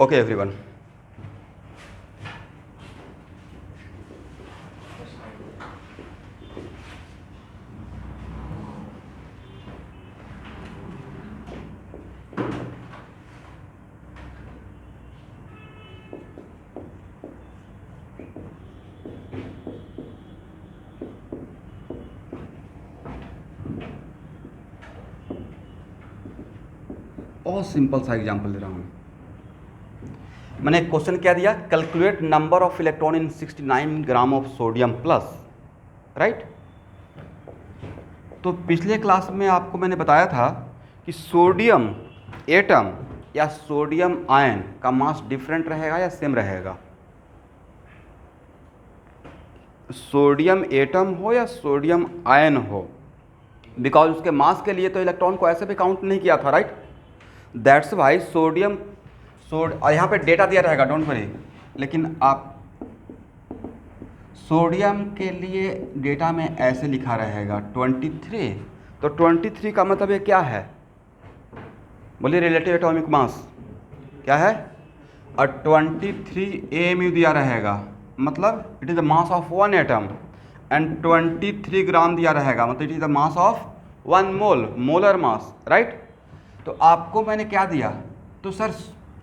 Okay, everyone. बहुत simple सा example दे रहा हूँ। मैंने एक क्वेश्चन क्या दिया, calculate number of electron in 69 gram of sodium plus, right. तो पिछले क्लास में आपको मैंने बताया था कि सोडियम एटम या सोडियम आयन का मास डिफरेंट रहेगा या सेम रहेगा। सोडियम एटम हो या सोडियम आयन हो, बिकॉज उसके मास के लिए तो इलेक्ट्रॉन को ऐसे भी काउंट नहीं किया था, राइट। दैट्स वाई सोडियम और यहाँ पे डेटा दिया रहेगा, डोंट वरी, लेकिन आप सोडियम के लिए डेटा में ऐसे लिखा रहेगा 23। तो 23 का मतलब ये क्या है, बोलिए रिलेटिव एटॉमिक मास क्या है, और 23 AMU दिया रहेगा, मतलब it is the mass of one atom, and 23 ग्राम दिया रहेगा, मतलब it is the mass of 1 mole, molar mass, right. तो आपको मैंने क्या दिया, तो सर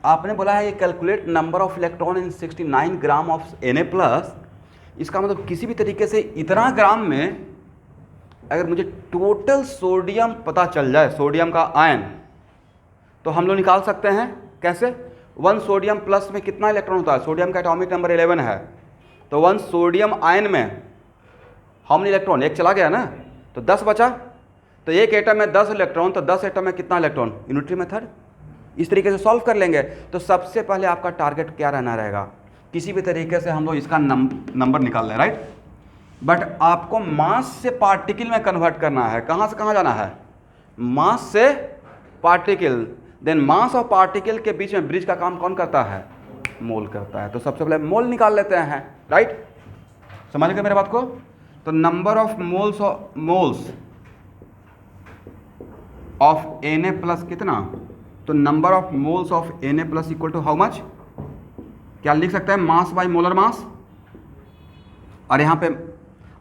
आपने बोला है ये calculate number of electron in 69 gram of Na+, इसका मतलब किसी भी तरीके से इतना ग्राम में अगर मुझे टोटल सोडियम पता चल जाए, सोडियम का आयन, तो हम लोग निकाल सकते हैं। कैसे, 1 सोडियम प्लस में कितना इलेक्ट्रॉन होता है, सोडियम का एटॉमिक नंबर 11 है, तो 1 सोडियम आयन में हाउ मेनी इलेक्ट्रॉन, एक चला गया ना, तो 10 बचा, तो एक एटम में 10 इलेक्ट्रॉन, तो 10 एटम में कितना इलेक्ट्रॉन, यूनिटरी मेथड, इस तरीके से सॉल्व कर लेंगे। तो सबसे पहले आपका टारगेट क्या रहना रहेगा, किसी भी तरीके से हम लोग इसका नंबर निकाल लें, राइट। बट आपको मास से पार्टिकल में कन्वर्ट करना है। कहाँ से कहाँ जाना है, मास से पार्टिकल, देन मास और पार्टिकल के बीच में ब्रिज का काम कौन करता है, मोल करता है। तो सबसे पहले मोल निकाल लेते हैं, राइट। समझ गए मेरे बात को। तो number of moles of Na+ कितना, तो number of moles of Na+ equal to how much, क्या लिख सकते हैं, मास बाय मोलर मास। और यहाँ पे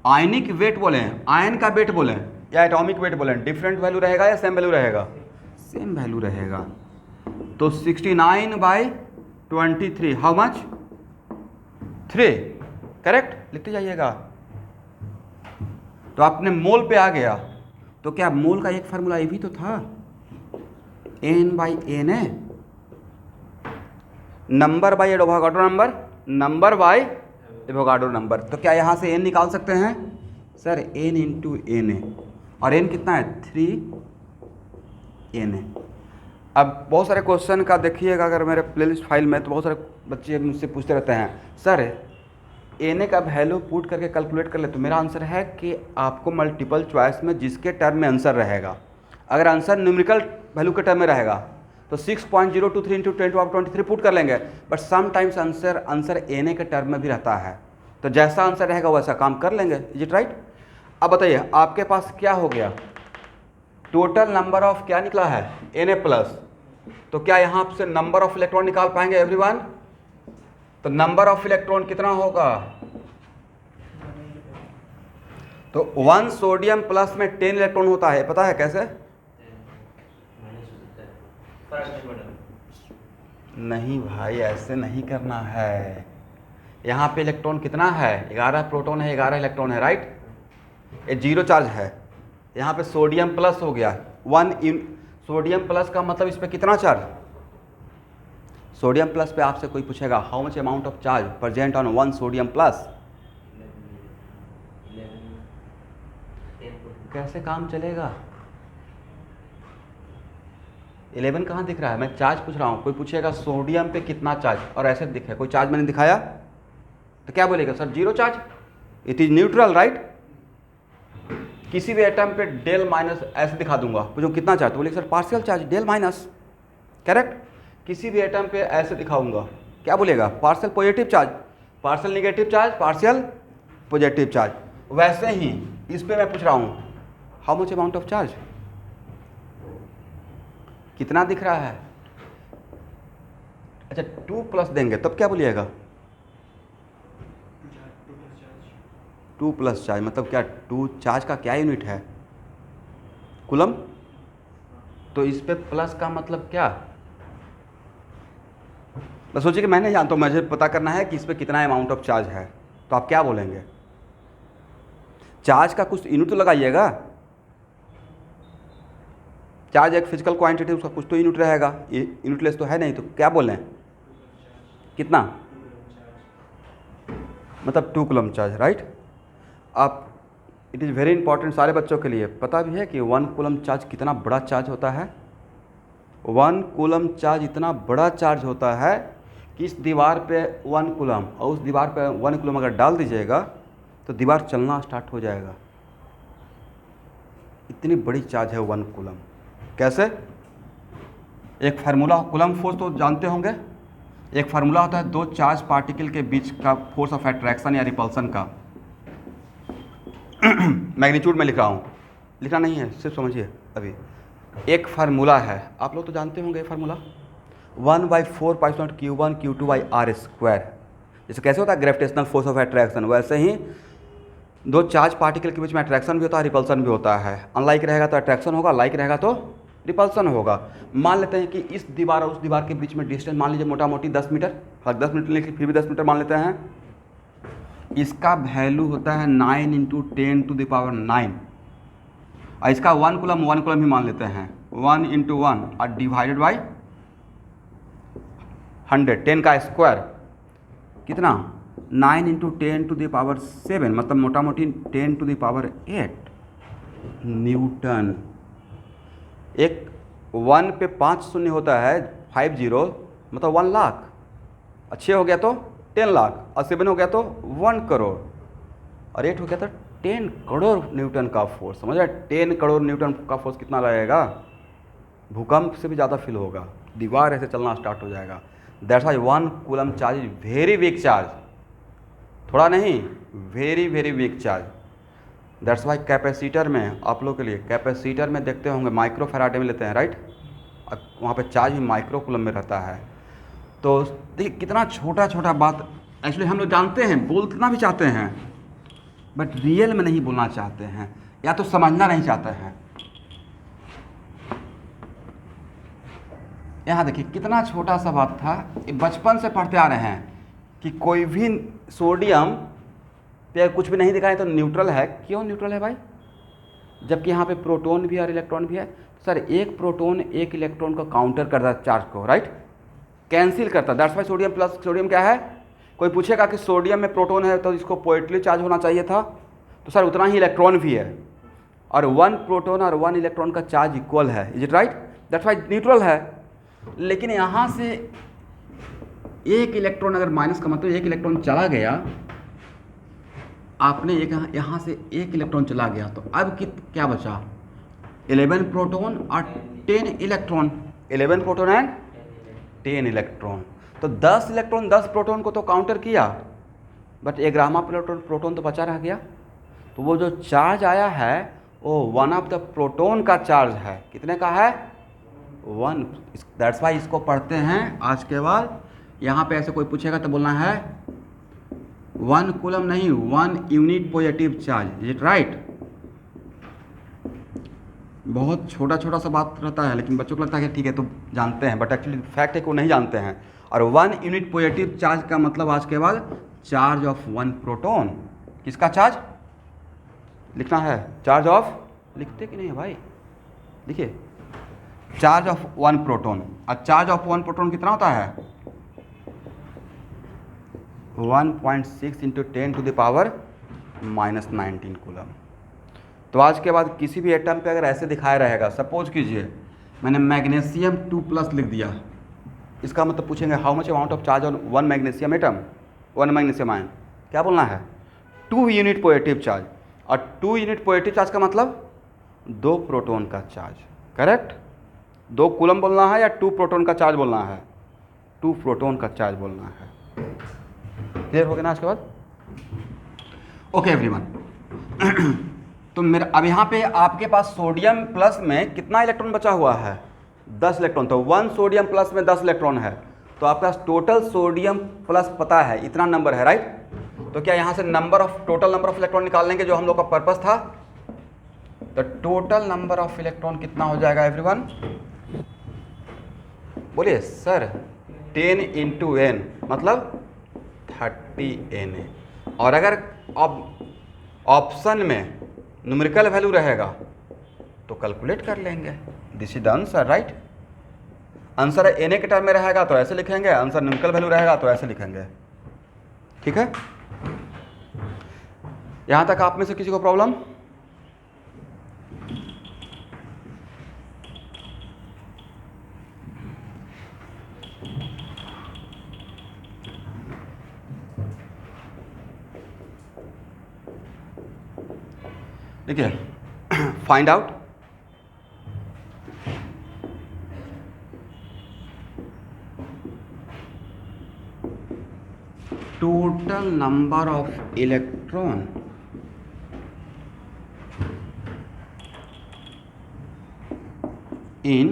आयनिक वेट बोले, आयन का वेट बोले या एटॉमिक वेट बोले, डिफरेंट वैल्यू रहेगा या सेम वैल्यू रहेगा, सेम वैल्यू रहेगा। तो 69/23 हाउ मच, 3, करेक्ट, लिखते जाइएगा। तो आपने मोल पे आ गया, तो क्या मोल का एक फार्मूला ये भी तो था, N/Na, number by Avogadro number, number by Avogadro number. तो क्या यहाँ से n निकाल सकते हैं, सर n × Na, और n कितना है, 3Na। अब बहुत सारे क्वेश्चन का देखिएगा अगर मेरे प्लेलिस्ट फाइल में, तो बहुत सारे बच्चे मुझसे पूछते रहते हैं, सर Na का वैल्यू पुट करके कैलकुलेट कर ले। तो मेरा आंसर है कि आपको मल्टीपल चॉइस में जिसके टर्म में आंसर रहेगा, अगर आंसर न्यूमेरिकल वैल्यू के टर्म में रहेगा तो 6.023 × 10⁻23 पुट कर लेंगे। बट समटाइम्स आंसर Na के टर्म में भी रहता है, तो जैसा आंसर रहेगा वैसा काम कर लेंगे। Is it right. अब बताइए आपके पास क्या हो गया, टोटल नंबर ऑफ क्या निकला है, Na+। तो क्या यहाँ से नंबर ऑफ इलेक्ट्रॉन निकाल पाएंगे एवरीवन, तो नंबर ऑफ इलेक्ट्रॉन कितना होगा, तो 1 सोडियम प्लस में 10 इलेक्ट्रॉन होता है, पता है कैसे, नहीं भाई ऐसे नहीं करना है। यहाँ पे इलेक्ट्रॉन कितना है, 11 प्रोटॉन है, 11 इलेक्ट्रॉन है, राइट। ये 0 चार्ज है, यहाँ पे सोडियम प्लस हो गया 1 सोडियम प्लस का मतलब इस पे कितना चार्ज, सोडियम प्लस पे आपसे कोई पूछेगा how much amount of charge present on 1 sodium plus, कैसे काम चलेगा, 11 कहाँ दिख रहा है, मैं चार्ज पूछ रहा हूँ। कोई पूछेगा सोडियम पे कितना चार्ज, और ऐसे दिखे कोई चार्ज मैंने दिखाया, तो क्या बोलेगा, sir 0 charge, it is neutral, right. किसी भी एटम पे डेल माइनस ऐसे दिखा दूंगा, पूछो कितना चार्ज, तो बोलेगा sir partial charge del minus, correct. किसी भी एटम पे ऐसे दिखाऊंगा, क्या बोलेगा, partial positive charge, partial negative charge, partial positive charge. वैसे ही इस पे मैं पूछ रहा हूँ how much amount of charge, कितना दिख रहा है, अच्छा 2 प्लस देंगे तब क्या बोलिएगा? 2 प्लस चार्ज मतलब क्या? 2 चार्ज का क्या यूनिट है? कूलम। तो इस पे प्लस का मतलब क्या? बस सोचिए कि मैं नहीं जानता हूँ, मुझे पता करना है कि इस पे कितना अमाउंट ऑफ चार्ज है, तो आप क्या बोलेंगे? चार्ज का कुछ यूनिट तो लगाइएगा। चार्ज एक फिजिकल क्वांटिटी, उसका कुछ तो यूनिट रहेगा, यूनिटलेस तो है नहीं, तो क्या बोलें? कितना? मतलब 2 कूलम चार्ज, राइट। आप इट इज़ वेरी इंपॉर्टेंट सारे बच्चों के लिए पता भी है कि 1 कूलम चार्ज कितना बड़ा चार्ज होता है। 1 कूलम चार्ज इतना बड़ा चार्ज होता है कि इस दीवार पे 1 कूलम और उस दीवार पे 1 कूलम अगर डाल दीजिएगा तो दीवार चलना स्टार्ट हो जाएगा। इतनी बड़ी चार्ज है 1 कूलम। कैसे? एक फार्मूला, कूलम फोर्स तो जानते होंगे। एक फार्मूला होता है 2 चार्ज पार्टिकल के बीच का फोर्स ऑफ अट्रैक्शन या रिपल्सन का। मैग्नीट्यूड में लिख रहा हूँ, लिखना नहीं है, सिर्फ समझिए। अभी एक फार्मूला है, आप लोग तो जानते होंगे फार्मूला, 1/4 Q1 Q2/r²। जैसे कैसे होता है ग्रेविटेशनल फोर्स ऑफ अट्रैक्शन, वैसे ही 2 चार्ज पार्टिकल के बीच में अट्रैक्शन भी होता है, रिपल्सन भी होता है। अनलाइक रहेगा तो अट्रैक्शन होगा, लाइक रहेगा तो रिपल्सन होगा। मान लेते हैं कि इस दीवार और उस दीवार के बीच में डिस्टेंस मान लीजिए मोटा मोटी 10 मीटर, 10 मीटर लेकिन फिर भी 10 मीटर मान लेते हैं। इसका वैल्यू होता है 9 × 10⁹ और इसका 1 कूलम ही मान लेते हैं, 1 × 1 और डिवाइडेड बाई 100, 10 का स्क्वायर कितना? 9 × 10⁷ मतलब मोटा मोटी 10⁸ न्यूटन। एक 1 पे 5 शून्य होता है, 50 मतलब 1 लाख, 6 हो गया तो 10 लाख, और 7 हो गया तो 1 करोड़, और 8 हो गया तो 10 करोड़ न्यूटन का फोर्स। समझ रहे? 10 करोड़ न्यूटन का फोर्स कितना लगेगा? भूकंप से भी ज़्यादा फील होगा, दीवार ऐसे चलना स्टार्ट हो जाएगा। That's why 1 coulomb charge is very weak charge, थोड़ा नहीं, very very weak charge. That's why capacitor में आप लोग के लिए, कैपेसिटर में देखते होंगे माइक्रो फैराडे में लेते हैं, राइट। वहाँ पे चार्ज भी माइक्रो कूलम में रहता है। तो देखिए कितना छोटा छोटा बात एक्चुअली हम लोग जानते हैं, बोलना भी चाहते हैं, बट रियल में नहीं बोलना चाहते हैं, या तो समझना नहीं चाहते हैं। यहाँ देखिए कितना छोटा सा बात था, ये बचपन से पढ़ते आ रहे हैं कि कोई भी सोडियम पे कुछ भी नहीं दिखाए तो न्यूट्रल है। क्यों न्यूट्रल है भाई? जबकि यहाँ पे प्रोटॉन भी है और इलेक्ट्रॉन भी है। सर एक प्रोटॉन एक इलेक्ट्रॉन को काउंटर करता है चार्ज को, राइट, कैंसिल करता है। That's why sodium plus sodium क्या है? कोई पूछेगा कि सोडियम में प्रोटॉन है तो इसको पॉजिटिवली चार्ज होना चाहिए था, तो सर उतना ही इलेक्ट्रॉन भी है, और 1 प्रोटॉन और 1 इलेक्ट्रॉन का चार्ज इक्वल है। Is it right? That's why neutral है। लेकिन यहाँ से एक इलेक्ट्रॉन अगर माइनस का मतलब एक इलेक्ट्रॉन चला गया, आपने एक यहाँ से एक इलेक्ट्रॉन चला गया, तो अब क्या बचा? 11 प्रोटॉन और 10 इलेक्ट्रॉन, 11 प्रोटॉन एंड 10 इलेक्ट्रॉन। तो 10 इलेक्ट्रॉन 10 प्रोटॉन को तो काउंटर किया, बट 11वां प्रोटॉन तो बचा रह गया। तो वो जो चार्ज आया है वो 1 ऑफ द प्रोटॉन का चार्ज है। कितने का है? 1। दैट्स वाई इसको पढ़ते हैं आज के बाद। यहाँ पे ऐसे कोई पूछेगा तो बोलना है 1 कूलम नहीं, 1 unit positive charge. Is it right? बहुत छोटा छोटा सा बात रहता है, लेकिन बच्चों को लगता है कि ठीक है तो जानते हैं, बट एक्चुअली फैक्ट है कि वो नहीं जानते हैं। और 1 यूनिट पॉजिटिव चार्ज का मतलब आज के बाद चार्ज ऑफ 1 प्रोटॉन। किसका चार्ज लिखना है? चार्ज ऑफ, लिखते कि नहीं है भाई? देखिए चार्ज ऑफ 1 प्रोटॉन, और चार्ज ऑफ 1 प्रोटॉन कितना होता है? 1.6 × 10⁻⁻19 कूलम। तो आज के बाद किसी भी एटम पे अगर ऐसे दिखाया रहेगा, सपोज कीजिए मैंने मैग्नीशियम 2+ लिख दिया, इसका मतलब पूछेंगे how much amount of charge on 1 magnesium atom, 1 magnesium ion. क्या बोलना है? 2 यूनिट पॉजिटिव चार्ज। और 2 यूनिट पॉजिटिव चार्ज का मतलब 2 प्रोटॉन का चार्ज, करेक्ट? 2 कूलम बोलना है या 2 प्रोटॉन का चार्ज बोलना है? 2 प्रोटॉन का चार्ज बोलना है। क्लियर हो गया ना आज के बाद? Okay everyone. तो मेरा अब यहाँ पे आपके पास सोडियम प्लस में कितना इलेक्ट्रॉन बचा हुआ है? 10 इलेक्ट्रॉन। तो 1 सोडियम प्लस में 10 इलेक्ट्रॉन है, तो आपका टोटल सोडियम प्लस पता है इतना नंबर है, राइट। तो क्या यहाँ से टोटल नंबर ऑफ इलेक्ट्रॉन निकाल लेंगे जो हम लोग का पर्पस था। तो टोटल नंबर ऑफ इलेक्ट्रॉन कितना हो जाएगा एवरीवन, बोलिए सर 10 इंटू एन मतलब 30 n। और अगर ऑप्शन में न्यूमेरिकल वैल्यू रहेगा तो कैलकुलेट कर लेंगे। This is the answer, right. Answer N के टर्म में रहेगा तो ऐसे लिखेंगे, आंसर न्यूमेरिकल वैल्यू रहेगा तो ऐसे लिखेंगे, ठीक है। यहां तक आप में से किसी को प्रॉब्लम? देखिए, find out total number of electron in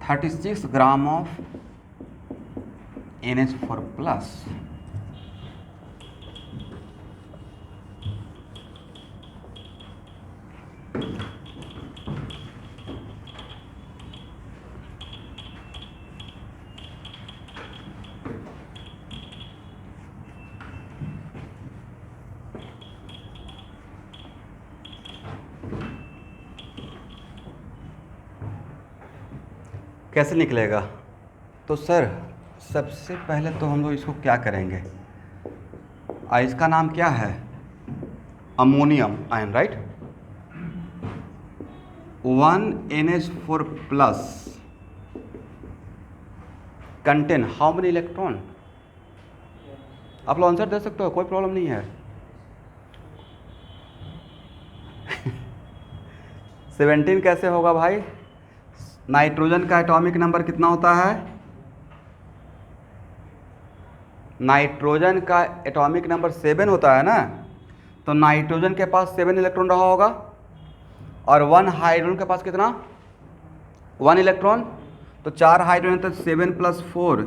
36 gram of NH4 plus. कैसे निकलेगा? तो सर सबसे पहले तो हम लोग इसको क्या करेंगे, इसका नाम क्या है, ammonium ion, right. 1NH4 plus contain how many electron? आप लोग आंसर दे सकते हो, कोई प्रॉब्लम नहीं है। 17 कैसे होगा भाई? नाइट्रोजन का एटॉमिक नंबर कितना होता है? नाइट्रोजन का एटॉमिक नंबर 7 होता है ना। तो नाइट्रोजन के पास 7 इलेक्ट्रॉन रहा होगा और 1 हाइड्रोजन के पास कितना, 1 इलेक्ट्रॉन। तो 4 हाइड्रोजन तो 7 + 4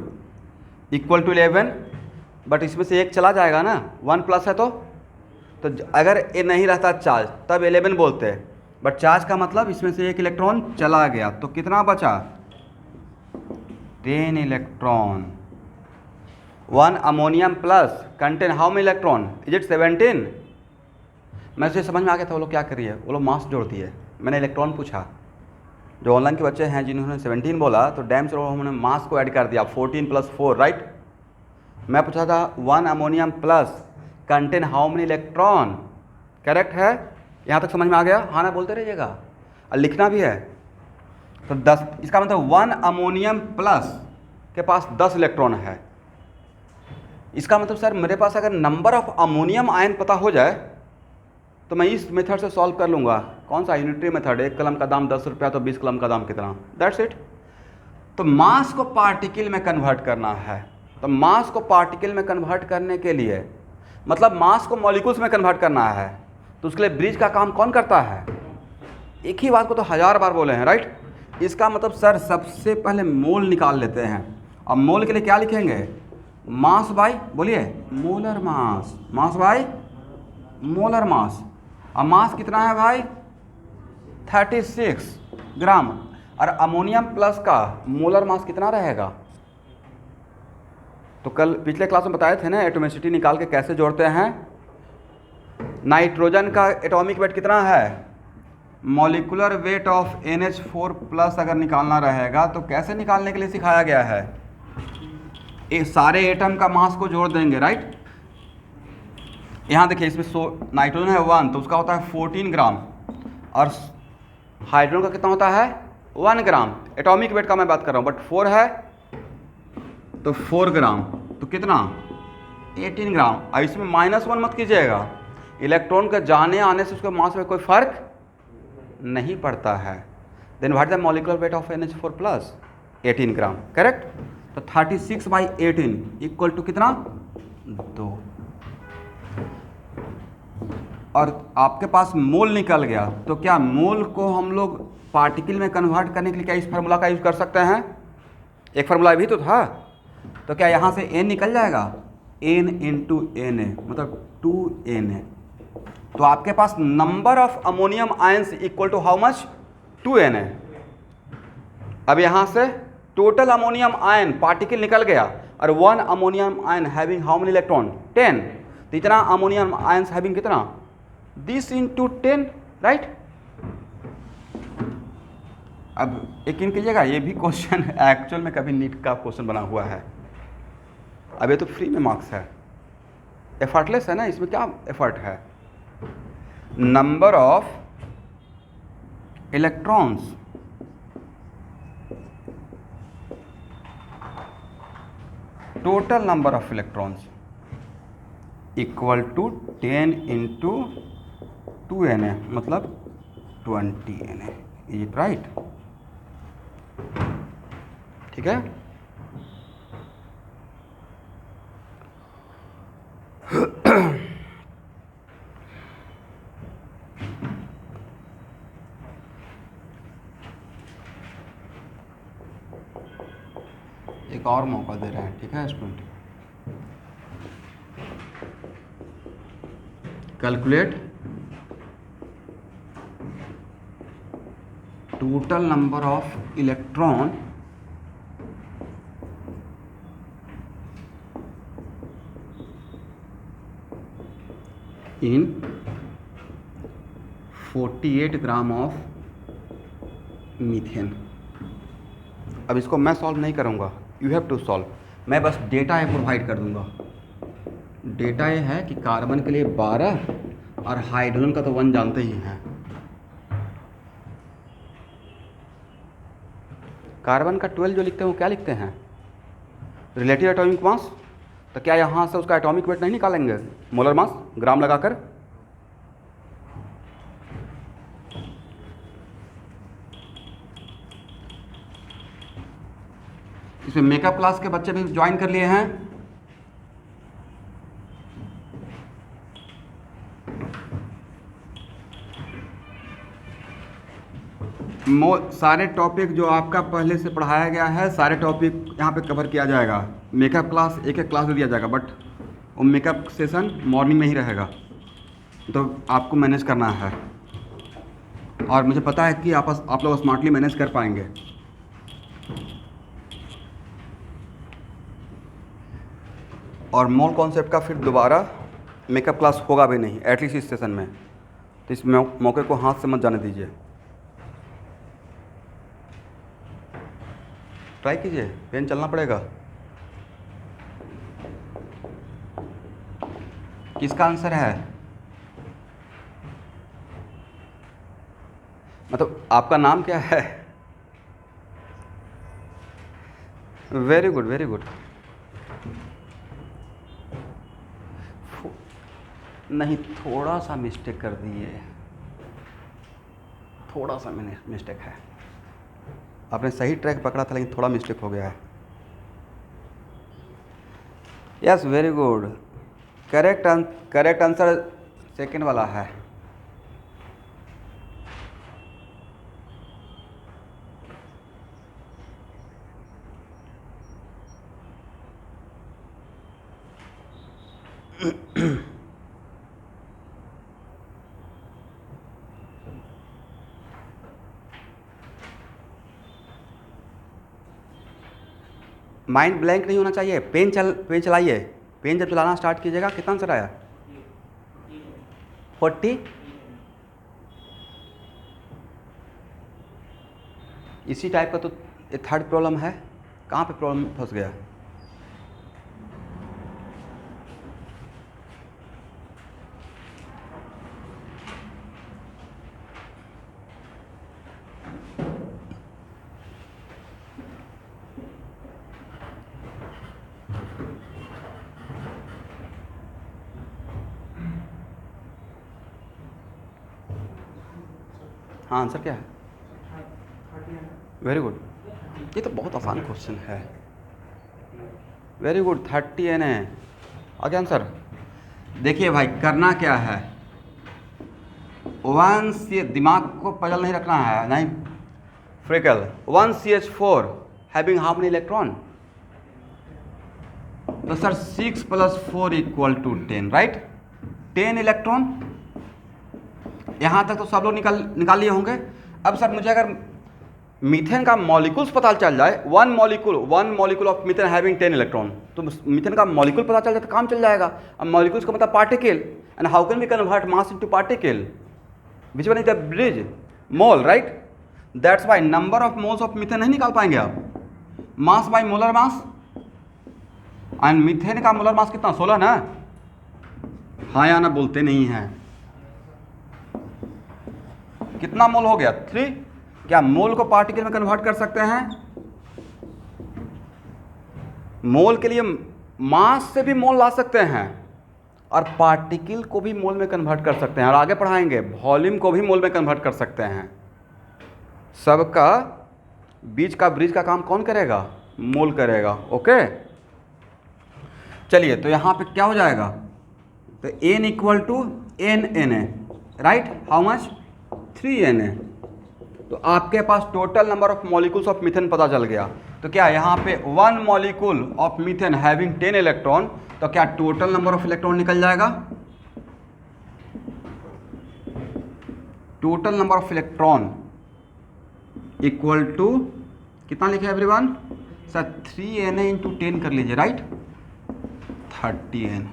= 11, बट इसमें से एक चला जाएगा ना, 1 प्लस है तो अगर ये नहीं रहता चार्ज तब 11 बोलते हैं, बट चार्ज का मतलब इसमें से एक इलेक्ट्रॉन चला गया तो कितना बचा, 10 electron. 1 ammonium plus contain how many electron, is it 17? मैं से समझ में आ गया था वो लोग क्या कर रही है, वो लोग मास जोड़ती है। मैंने इलेक्ट्रॉन पूछा, जो ऑनलाइन के बच्चे हैं जिन्होंने 17 बोला तो डैम से उन्होंने मास को ऐड कर दिया, 14 + 4, राइट। मैं पूछा था 1 ammonium plus contain how many electron, correct है। यहाँ तक समझ में आ गया? हाँ ना बोलते रहिएगा और लिखना भी है। तो 10, इसका मतलब 1 अमोनियम प्लस के पास 10 इलेक्ट्रॉन है। इसका मतलब सर मेरे पास अगर नंबर ऑफ अमोनियम आयन पता हो जाए तो मैं इस मेथड से सॉल्व कर लूँगा। कौन सा? Unitary method. 1 कलम का दाम 10 रुपया तो 20 कलम का दाम कितना, दैट्स इट। तो मास को पार्टिकल में कन्वर्ट करना है। तो मास को पार्टिकल में कन्वर्ट करने के लिए मतलब मास को मॉलिक्यूल्स में कन्वर्ट करना है, तो उसके लिए ब्रिज का काम कौन करता है? एक ही बात को तो 1000 बार बोले हैं, राइट। इसका मतलब सर सबसे पहले मोल निकाल लेते हैं। अब मोल के लिए क्या लिखेंगे, मास बाय, बोलिए molar mass, mass by molar मास। अब मास कितना है भाई, 36 ग्राम। और अमोनियम प्लस का मोलर मास कितना रहेगा? तो कल पिछले क्लास में बताए थे ना एटोमिसिटी निकाल के कैसे जोड़ते हैं। नाइट्रोजन का एटॉमिक वेट कितना है, molecular weight of NH4 plus अगर निकालना रहेगा तो कैसे निकालने के लिए सिखाया गया है, ये सारे एटम का मास को जोड़ देंगे, राइट। यहाँ देखिए इसमें नाइट्रोजन है 1 तो उसका होता है 14 ग्राम और हाइड्रोजन का कितना होता है 1 ग्राम। एटॉमिक वेट का मैं बात कर रहा हूँ, बट 4 है तो 4 ग्राम, तो कितना 18 ग्राम। अब इसमें -1 मत कीजिएगा, इलेक्ट्रॉन के जाने आने से उसके मास में कोई फर्क नहीं पड़ता है। Then what the molecular weight of NH4 plus, 18 gram, correct. तो 36/18 = कितना, 2। और आपके पास मोल निकल गया, तो क्या मोल को हम लोग पार्टिकल में कन्वर्ट करने के लिए क्या इस फार्मूला का यूज़ कर सकते हैं? एक फार्मूला भी तो था, तो क्या यहाँ से n निकल जाएगा, n इंटू एन ए मतलब 2Na। तो आपके पास number of ammonium ions equal to how much, 2Na। अब यहाँ से टोटल अमोनियम आयन पार्टिकल निकल गया, और 1 ammonium ion having how many electron, 10। तो इतना अमोनियम आयंस हैविंग कितना, दिस इंटू 10, राइट। अब यकीन कीजिएगा ये भी क्वेश्चन एक्चुअल में कभी नीट का क्वेश्चन बना हुआ है। अब ये तो फ्री में मार्क्स है, एफर्टलेस है ना, इसमें क्या एफर्ट है। Number of electrons total number of electrons equal to 10 into 2Na मतलब 20Na, इज इट राइट? ठीक है। एक और मौका दे रहे हैं, ठीक है student. Calculate total number of electron in 48 gram of methane. अब इसको मैं सॉल्व नहीं करूँगा, यू हैव टू सॉल्व। मैं बस डेटा ये प्रोवाइड कर दूंगा। डेटा ये है कि कार्बन के लिए 12 और हाइड्रोजन का तो 1 जानते ही हैं। कार्बन का 12 जो लिखते हैं वो क्या लिखते हैं, रिलेटिव एटॉमिक मास। तो क्या यहाँ से उसका एटॉमिक वेट नहीं निकालेंगे, मोलर मास ग्राम लगाकर? इसमें मेकअप क्लास के बच्चे भी ज्वाइन कर लिए हैं। सारे टॉपिक जो आपका पहले से पढ़ाया गया है, सारे टॉपिक यहाँ पे कवर किया जाएगा। मेकअप क्लास एक एक क्लास में दिया जाएगा, बट वो मेकअप सेशन मॉर्निंग में ही रहेगा, तो आपको मैनेज करना है। और मुझे पता है कि आप लोग स्मार्टली मैनेज कर पाएंगे। और मोल कॉन्सेप्ट का फिर दोबारा मेकअप क्लास होगा भी नहीं, एटलीस्ट इस सेशन में। तो इस मौके को हाथ से मत जाने दीजिए, ट्राई कीजिए। पेन चलना पड़ेगा। किसका आंसर है, मतलब आपका नाम क्या है? Very good very good. नहीं, थोड़ा सा मिस्टेक कर दिए, थोड़ा सा मैंने मिस्टेक है। आपने सही ट्रैक पकड़ा था लेकिन थोड़ा मिस्टेक हो गया है। Yes very good, correct answer second वाला है। माइंड ब्लैंक नहीं होना चाहिए। पेन चलाइए। पेन जब चलाना स्टार्ट कीजिएगा। कितना आंसर आया? 40। इसी टाइप का तो थर्ड प्रॉब्लम है। कहाँ पे प्रॉब्लम फंस गया? हाँ, आंसर क्या है? वेरी गुड, ये तो बहुत आसान क्वेश्चन है। वेरी गुड, 30 N है। आगे आंसर देखिए भाई, करना क्या है, वन सी, दिमाग को पजल नहीं रखना है, नहीं fickle, 1 CH4 having how many electron? तो सर 6 + 4 = 10, राइट? 10 इलेक्ट्रॉन। यहाँ तक तो सब लोग निकाल लिए होंगे। अब सर मुझे अगर मीथेन का मॉलिक्यूल्स पता चल जाए, one molecule of methane having 10 electron, तो मीथेन का मॉलिक्यूल पता चल जाए तो काम चल जाएगा। अब मॉलिक्यूल्स का मतलब particle, and how can we convert mass into particle? Which one is the bridge? Mole, right? That's why number of moles of methane नहीं निकाल पाएंगे आप, mass by molar mass. And methane का मोलर मास कितना? 16 ना? हाँ या ना बोलते नहीं हैं। कितना मोल हो गया? 3। क्या मोल को पार्टिकल में कन्वर्ट कर सकते हैं? मोल के लिए मास से भी मोल ला सकते हैं, और पार्टिकल को भी मोल में कन्वर्ट कर सकते हैं, और आगे पढ़ाएंगे वॉल्यूम को भी मोल में कन्वर्ट कर सकते हैं। सबका बीच का ब्रिज का काम कौन करेगा? मोल करेगा। ओके, चलिए तो यहाँ पे क्या हो जाएगा? तो n = n, right? How much? 3 Na। तो आपके पास total number of molecules of methane पता चल गया। तो क्या यहाँ पे 1 molecule of methane having 10 electron, तो क्या टोटल नंबर ऑफ इलेक्ट्रॉन निकल जाएगा? Total number of electron equal to कितना लिखे एवरीवन? सर 3Na × 10 कर लीजिए, राइट? 30N।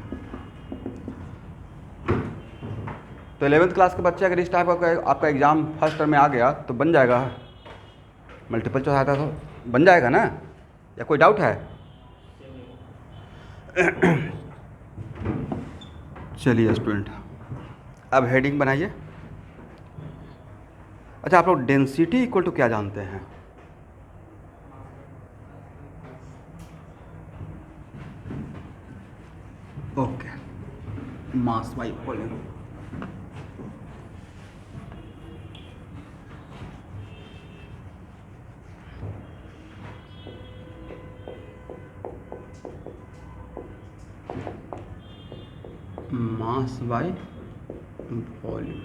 तो 11th क्लास के बच्चे अगर इस टाइप का आपका एग्जाम फर्स्ट टर्म में आ गया तो बन जाएगा, मल्टीपल चॉइस आता तो बन जाएगा ना? या कोई डाउट है? चलिए स्टूडेंट, अब हेडिंग बनाइए। अच्छा, आप लोग डेंसिटी इक्वल टू क्या जानते हैं? Okay, mass by volume. Mass by volume.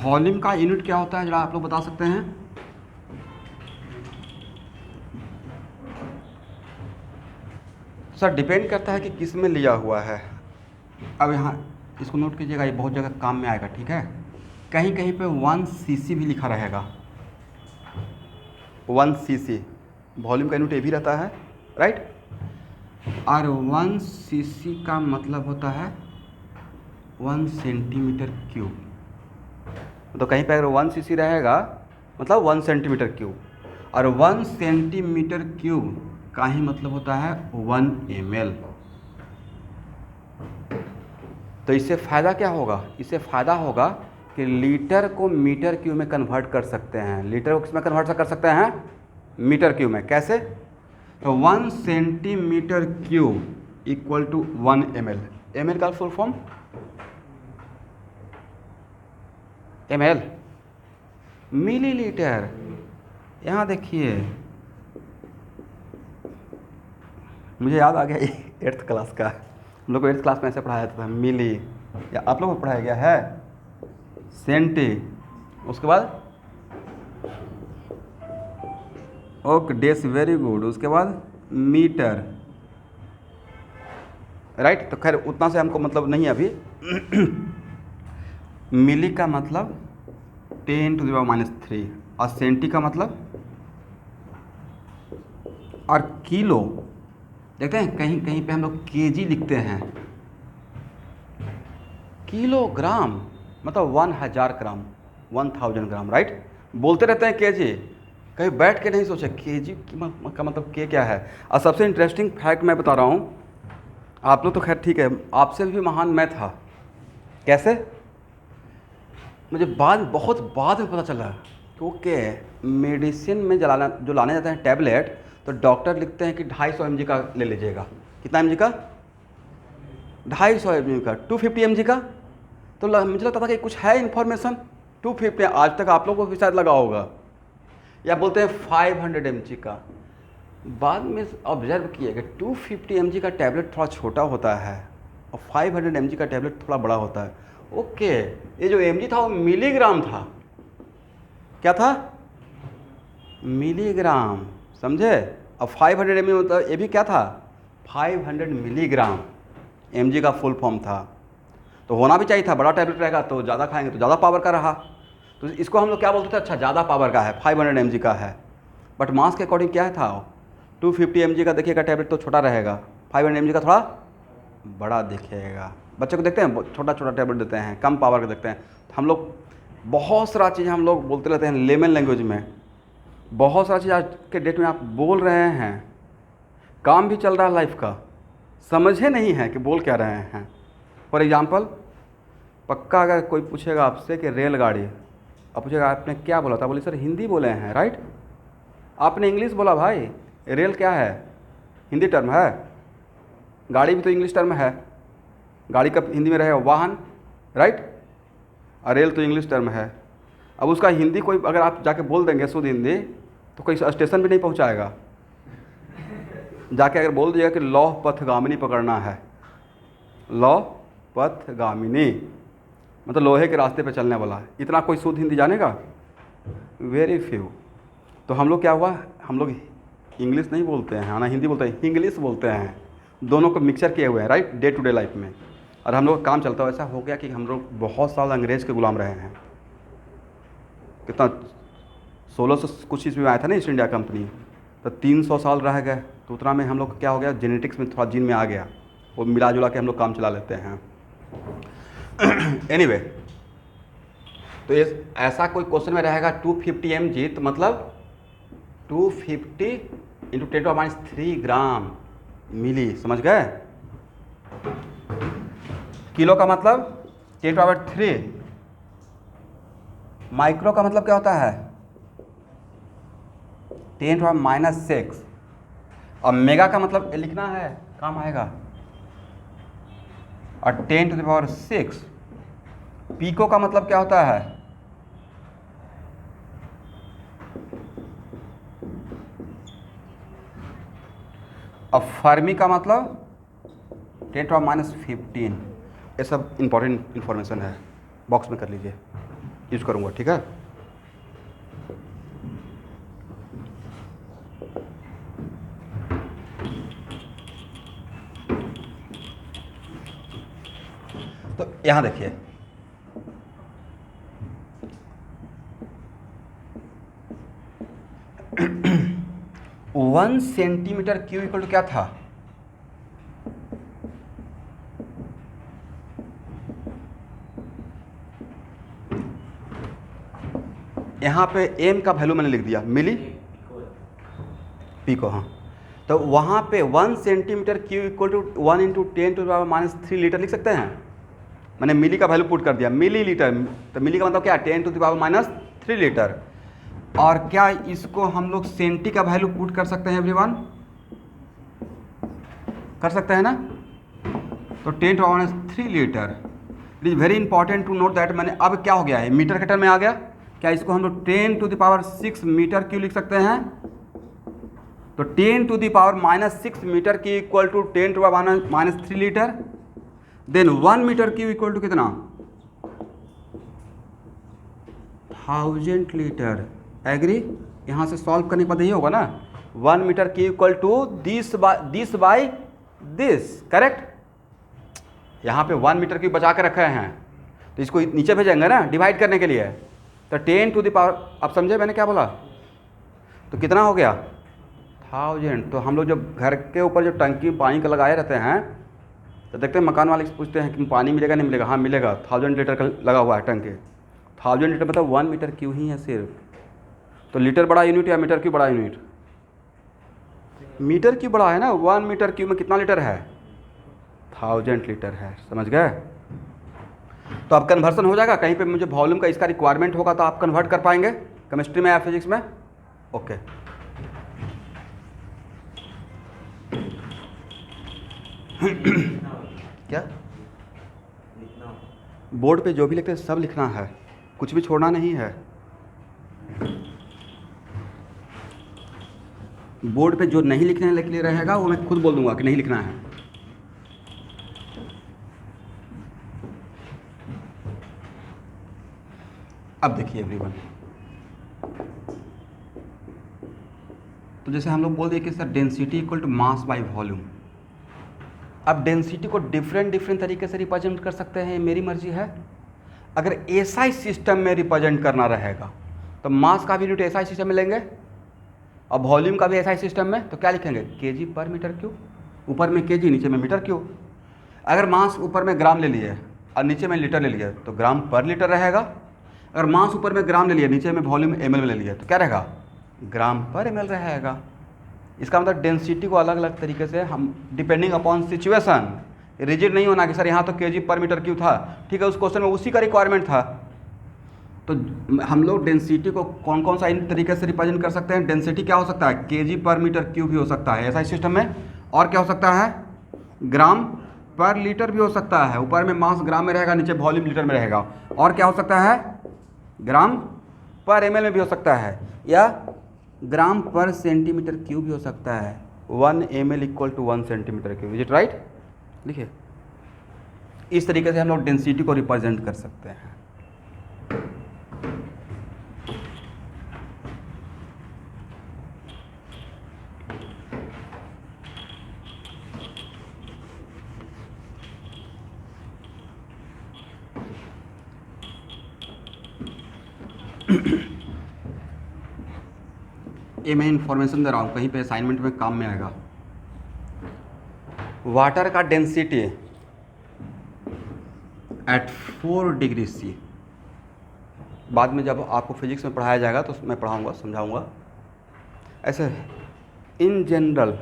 Volume का यूनिट क्या होता है, जरा आप लोग बता सकते हैं? सर डिपेंड करता है कि किस में लिया हुआ है। अब यहाँ इसको नोट कीजिएगा, ये बहुत जगह काम में आएगा, ठीक है? कहीं कहीं पे 1 cc भी लिखा रहेगा। 1 cc वॉल्यूम का यूनिट ये भी रहता है, राइट? और 1 cc का मतलब होता है 1 cm³। तो कहीं पे अगर 1 cc रहेगा मतलब 1 cm³, और 1 cm³ का ही मतलब होता है 1 ml। तो इससे फ़ायदा क्या होगा? इससे फ़ायदा होगा कि लीटर को मीटर क्यूब में कन्वर्ट कर सकते हैं। लीटर को किस में कन्वर्ट कर सकते हैं? मीटर क्यूब में। कैसे? तो 1 cm³ = 1 ml। ml का फुल फॉर्म ml, मिलीलीटर। यहाँ देखिए, मुझे याद आ गया 8th क्लास का, हम लोग को 8th क्लास में ऐसे पढ़ाया जाता था, मिली। या आप लोगों को पढ़ाया गया है? सेंटी, उसके बाद ओके, डेस, वेरी गुड, उसके बाद मीटर, राइट? तो खैर उतना से हमको मतलब नहीं है अभी। मिली का मतलब 10⁻³ और सेंटी का मतलब, और किलो देखते हैं कहीं कहीं पे हम लोग केजी लिखते हैं, किलोग्राम मतलब 1000 ग्राम, 1000 ग्राम, राइट? बोलते रहते हैं केजी, कहीं बैठ के नहीं सोचे केजी का मतलब के क्या है। और सबसे इंटरेस्टिंग फैक्ट मैं बता रहा हूँ, आप लोग तो खैर ठीक है, आपसे भी महान मैं था। कैसे? मुझे बहुत बाद में पता चला, क्योंकि मेडिसिन में जो लाने जाते हैं टैबलेट, तो डॉक्टर लिखते हैं कि 250 mg का ले लीजिएगा। कितना mg का? 250 mg का। 250 mg का? तो मुझे लगता था कि कुछ है इन्फॉर्मेशन 250, आज तक आप लोगों को भी शायद लगा होगा। या बोलते हैं 500 mg का। बाद में ऑब्जर्व किएगा 250 mg का टैबलेट थोड़ा छोटा होता है और 500 mg का टैबलेट थोड़ा बड़ा होता है। ओके, ये जो mg था वो मिलीग्राम था। क्या था? मिलीग्राम, समझे? अब 500 mg मतलब ये भी क्या था? 500 मिलीग्राम mg का फुल फॉर्म था। तो होना भी चाहिए था, बड़ा टैबलेट रहेगा तो ज़्यादा खाएंगे तो ज़्यादा पावर का रहा। तो इसको हम लोग क्या बोलते थे? अच्छा, ज़्यादा पावर का है, 500 mg का है। बट मास के अकॉर्डिंग क्या था? 250 mg का देखिएगा टैबलेट तो छोटा रहेगा, 500 mg का थोड़ा बड़ा दिखेगा। बच्चे को देखते हैं छोटा छोटा टैबलेट देते हैं, कम पावर का देखते हैं। तो हम लोग बहुत सारा चीज़ हम लोग बोलते रहते हैं लेमन लैंग्वेज में। बहुत सारा चीज़ आज के डेट में आप बोल रहे हैं, काम भी चल रहा है लाइफ का, समझे नहीं है कि बोल क्या रहे हैं। फॉर एग्जाम्पल, पक्का अगर कोई पूछेगा आपसे कि रेलगाड़ी, अब पूछेगा आपने क्या बोला था, बोले सर हिंदी बोले हैं, राइट? आपने इंग्लिश बोला भाई। रेल क्या है? हिंदी टर्म है। गाड़ी भी तो इंग्लिश टर्म है। गाड़ी का हिंदी में रहे वाहन, राइट? और रेल तो इंग्लिश टर्म है। अब उसका हिंदी कोई अगर आप जाके बोल देंगे शुद्ध हिंदी तो कोई स्टेशन भी नहीं पहुंचाएगा। जाके अगर बोल दिया कि लौह पथगामिनी पकड़ना है, लौह पथगामिनी मतलब लोहे के रास्ते पे चलने वाला है, इतना कोई शुद्ध हिंदी जानेगा? Very few. तो हम लोग क्या हुआ, हम लोग इंग्लिश नहीं बोलते हैं, ना हिंदी बोलते हैं, इंग्लिश बोलते हैं। दोनों को मिक्सचर किए हुए हैं, right? Day to day life में। और हम लोग काम चलता है, ऐसा हो गया कि हम लोग बहुत साल अंग्रेज़ के गुलाम रहे हैं। कितना 1600 कुछ ईस्वी में आया था ना ईस्ट इंडिया कंपनी, तो 300 साल रह गए। तो उतना में हम लोग क्या हो गया, जेनेटिक्स में थोड़ा जीन में आ गया, वो मिला जुला के हम लोग काम चला लेते हैं। एनीवे, तो ये ऐसा कोई क्वेश्चन में रहेगा 250 mg, तो मतलब 250 इंटू 10⁻³ ग्राम मिली, समझ गए? किलो का मतलब 10⁻³ माइक्रो का मतलब क्या होता है? 10⁻⁻⁶। और मेगा का मतलब लिखना है, काम आएगा। और 10⁻⁶। पीको का मतलब क्या होता है? और फर्मी का मतलब 10⁻⁻15। ये सब इंपॉर्टेंट इन्फॉर्मेशन है, बॉक्स में कर लीजिए, यूज करूँगा, ठीक है? तो यहाँ देखिए, one centimetre cube equal to क्या था? यहाँ पे एम का वैल्यू मैंने लिख दिया, मिली पीको, हाँ। तो वहाँ पे 1 centimetre cube equal to 1 into 10⁻³ litre लिख सकते हैं। मैंने मिली का वैल्यू पुट कर दिया, मिली लीटर। तो मिली का मतलब क्या? 10⁻³ लीटर। और क्या इसको हम लोग सेंटी का वैल्यू पुट कर सकते हैं एवरीवन? कर सकते हैं ना? तो 10⁻³ litre. It is very important to note that. मैंने अब क्या हो गया है, मीटर के टर्म में आ गया। क्या इसको हम लोग 10⁻6 मीटर क्यों लिख सकते हैं? तो 10⁻⁻6 मीटर की equal to 10⁻³ litre. Then 1 metre cube equal to कितना? 1000 लीटर। एग्री? यहाँ से सॉल्व करने के बाद यही होगा ना, 1 metre cube equal to this by this, correct? यहाँ पे 1 मीटर क्यूब बचा के रखे हैं, तो इसको नीचे भेजेंगे ना डिवाइड करने के लिए। तो 10⁻, अब समझे मैंने क्या बोला? तो कितना हो गया? 1000। तो हम लोग जब घर के ऊपर जो टंकी पानी का लगाए रहते हैं, तो देखते हैं मकान वाले से पूछते हैं कि पानी मिलेगा नहीं मिलेगा? हाँ मिलेगा, 1000 लीटर का लगा हुआ है टंकी। 1000 लीटर मतलब 1 मीटर क्यू ही है सिर्फ। तो लीटर बड़ा यूनिट या मीटर क्यू बड़ा यूनिट? मीटर क्यू बड़ा है ना। 1 मीटर क्यू में कितना लीटर है? 1000 लीटर है, समझ गए? तो अब कन्वर्सन हो जाएगा। कहीं पे मुझे वॉल्यूम का इसका रिक्वायरमेंट होगा तो आप कन्वर्ट कर पाएंगे केमिस्ट्री में या फिजिक्स में? ओके। क्या बोर्ड पे जो भी लिखते हैं सब लिखना है, कुछ भी छोड़ना नहीं है। बोर्ड पे जो नहीं लिखने के लिए रहेगा वो मैं खुद बोल दूंगा कि नहीं लिखना है। अब देखिए एवरीवन, तो जैसे हम लोग बोल दिए कि sir density equal to mass by volume. अब डेंसिटी को डिफरेंट तरीके से रिप्रेजेंट कर सकते हैं, मेरी मर्जी है। अगर एसआई सिस्टम में रिप्रेजेंट करना रहेगा तो मास का भी यूनिट एसआई सिस्टम में लेंगे और वॉल्यूम का भी एसआई सिस्टम में, तो क्या लिखेंगे केजी पर मीटर क्यूब, ऊपर में केजी नीचे में मीटर क्यूब। अगर मास ऊपर में ग्राम ले लिए और नीचे में लीटर ले लिया तो ग्राम पर लीटर रहेगा। अगर मास ऊपर में ग्राम ले लिया नीचे में वॉल्यूम एमएल में ले लिया तो क्या रहेगा ग्राम पर एमएल रहेगा। इसका मतलब डेंसिटी को अलग अलग तरीके से हम डिपेंडिंग अपॉन सिचुएशन, रिजिड नहीं होना कि सर यहाँ तो केजी पर मीटर क्यूब था, ठीक है उस क्वेश्चन में उसी का रिक्वायरमेंट था। तो हम लोग डेंसिटी को कौन कौन सा इन तरीके से रिप्रेजेंट कर सकते हैं। डेंसिटी क्या हो सकता है केजी पर मीटर क्यूब भी हो सकता है ऐसा सिस्टम में, और क्या हो सकता है ग्राम पर लीटर भी हो सकता है। ऊपर में मास ग्राम में रहेगा नीचे वॉल्यूम लीटर में रहेगा। और क्या हो सकता है ग्राम पर एमएल में भी हो सकता है, या ग्राम पर सेंटीमीटर क्यूब भी हो सकता है। 1 ml equal to 1 centimetre cube, is it right. लिखिए इस तरीके से हम लोग डेंसिटी को रिप्रेजेंट कर सकते हैं। ये मैं इन्फॉर्मेशन दे रहा हूँ, कहीं पे असाइनमेंट में काम में आएगा। वाटर का डेंसिटी एट 4 डिग्री सी, बाद में जब आपको फिजिक्स में पढ़ाया जाएगा तो मैं पढ़ाऊँगा समझाऊँगा। ऐसे इन जनरल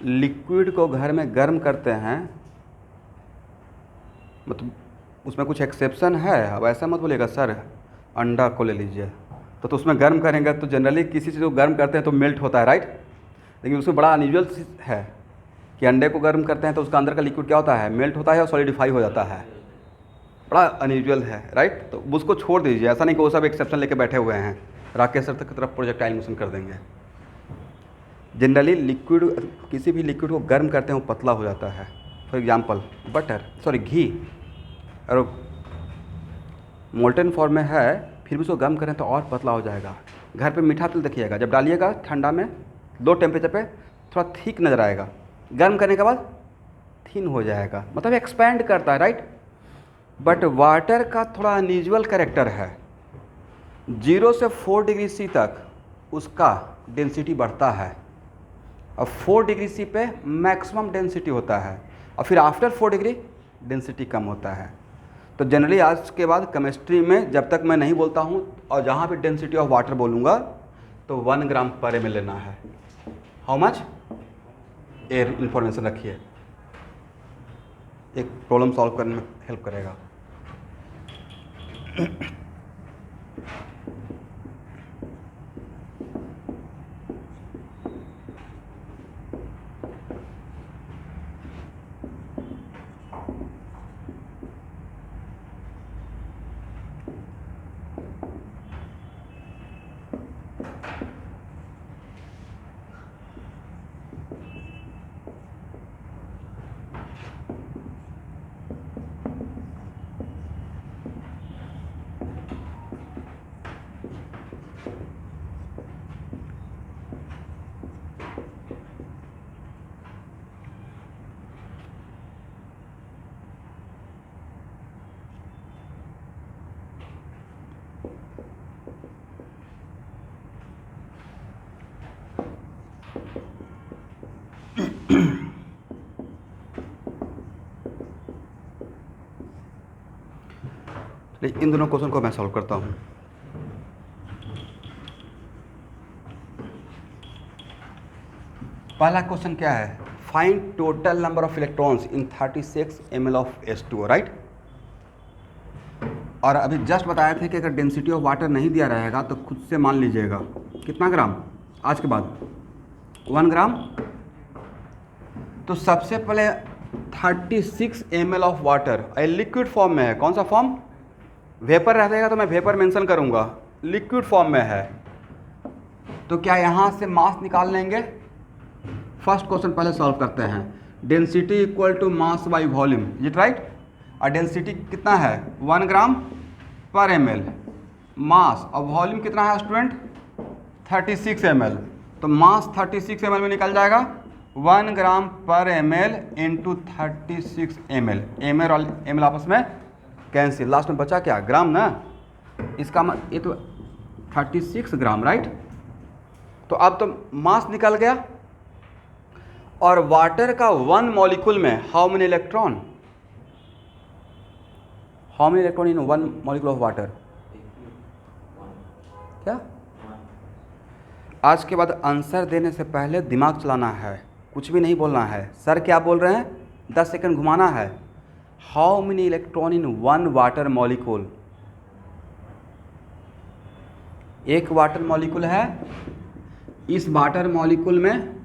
लिक्विड को घर में गर्म करते हैं, मतलब उसमें कुछ एक्सेप्शन है। अब ऐसा मत बोलिएगा सर अंडा को ले लीजिए तो उसमें गर्म करेंगे तो जनरली किसी चीज़ को गर्म करते हैं तो मेल्ट होता है राइट। लेकिन उसमें बड़ा अनयूजुअल है कि अंडे को गर्म करते हैं तो उसका अंदर का लिक्विड क्या होता है मेल्ट होता है और सॉलिडिफाई हो जाता है। बड़ा अनयूजुअल है राइट। तो उसको छोड़ दीजिए, ऐसा नहीं कि वो सब एक्सेप्शन लेके बैठे हुए हैं, राकेश सर की तरफ प्रोजेक्टाइल मोशन कर देंगे। जनरली लिक्विड, किसी भी लिक्विड को गर्म करते हैं वो पतला हो जाता है। फॉर एग्जाम्पल घी और मोल्टन फॉर्म में है, फिर भी उसको गर्म करें तो और पतला हो जाएगा। घर पे मीठा तेल देखिएगा, जब डालिएगा ठंडा में लो टेम्परेचर पे थोड़ा थिक नज़र आएगा, गर्म करने के बाद थिन हो जाएगा, मतलब एक्सपैंड करता है राइट। बट वाटर का थोड़ा अनयूजुअल कैरेक्टर है, 0 से 4 डिग्री सी तक उसका डेंसिटी बढ़ता है और 4 डिग्री सी पे मैक्सिमम डेंसिटी होता है और फिर आफ्टर 4 डिग्री डेंसिटी कम होता है। तो जनरली आज के बाद केमिस्ट्री में जब तक मैं नहीं बोलता हूँ और जहाँ भी डेंसिटी ऑफ वाटर बोलूँगा तो 1 ग्राम पर एमएल लेना है। हाउ मच, एयर इन्फॉर्मेशन रखिए, एक प्रॉब्लम सॉल्व करने में हेल्प करेगा। इन दोनों क्वेश्चन को मैं सॉल्व करता हूँ। पहला क्वेश्चन क्या है, find total number of electrons in 36 ml of H2O right. और अभी जस्ट बताया थे कि अगर डेंसिटी ऑफ वाटर नहीं दिया रहेगा तो खुद से मान लीजिएगा कितना ग्राम, आज के बाद 1 ग्राम। तो सबसे पहले 36 ml of water liquid form में है, कौन सा फॉर्म, वेपर रहेगा तो मैं वेपर मेंशन करूंगा, लिक्विड फॉर्म में है। तो क्या यहाँ से मास निकाल लेंगे? फर्स्ट क्वेश्चन पहले सॉल्व करते हैं। Density equal to mass by volume, is it right? और डेंसिटी कितना है? 1 ग्राम पर ml। मास और वॉल्यूम कितना है स्टूडेंट? 36 ml। तो मास 36 ml में निकल जाएगा 1 ग्राम पर ml इंटू 36 ml। ml और ml आपस में कैंसिल, लास्ट में बचा क्या? ग्राम ना। इसका ये तो 36 ग्राम, राइट? तो अब तो मास निकल गया। और वाटर का 1 मॉलिक्यूल में how many electron? How many electron in 1 molecule of water? क्या? आज के बाद आंसर देने से पहले दिमाग चलाना है, कुछ भी नहीं बोलना है। सर क्या बोल रहे हैं? 10 सेकंड घुमाना है। How many electron in 1 water molecule? एक वाटर मॉलिक्यूल है। इस वाटर मॉलिक्यूल में,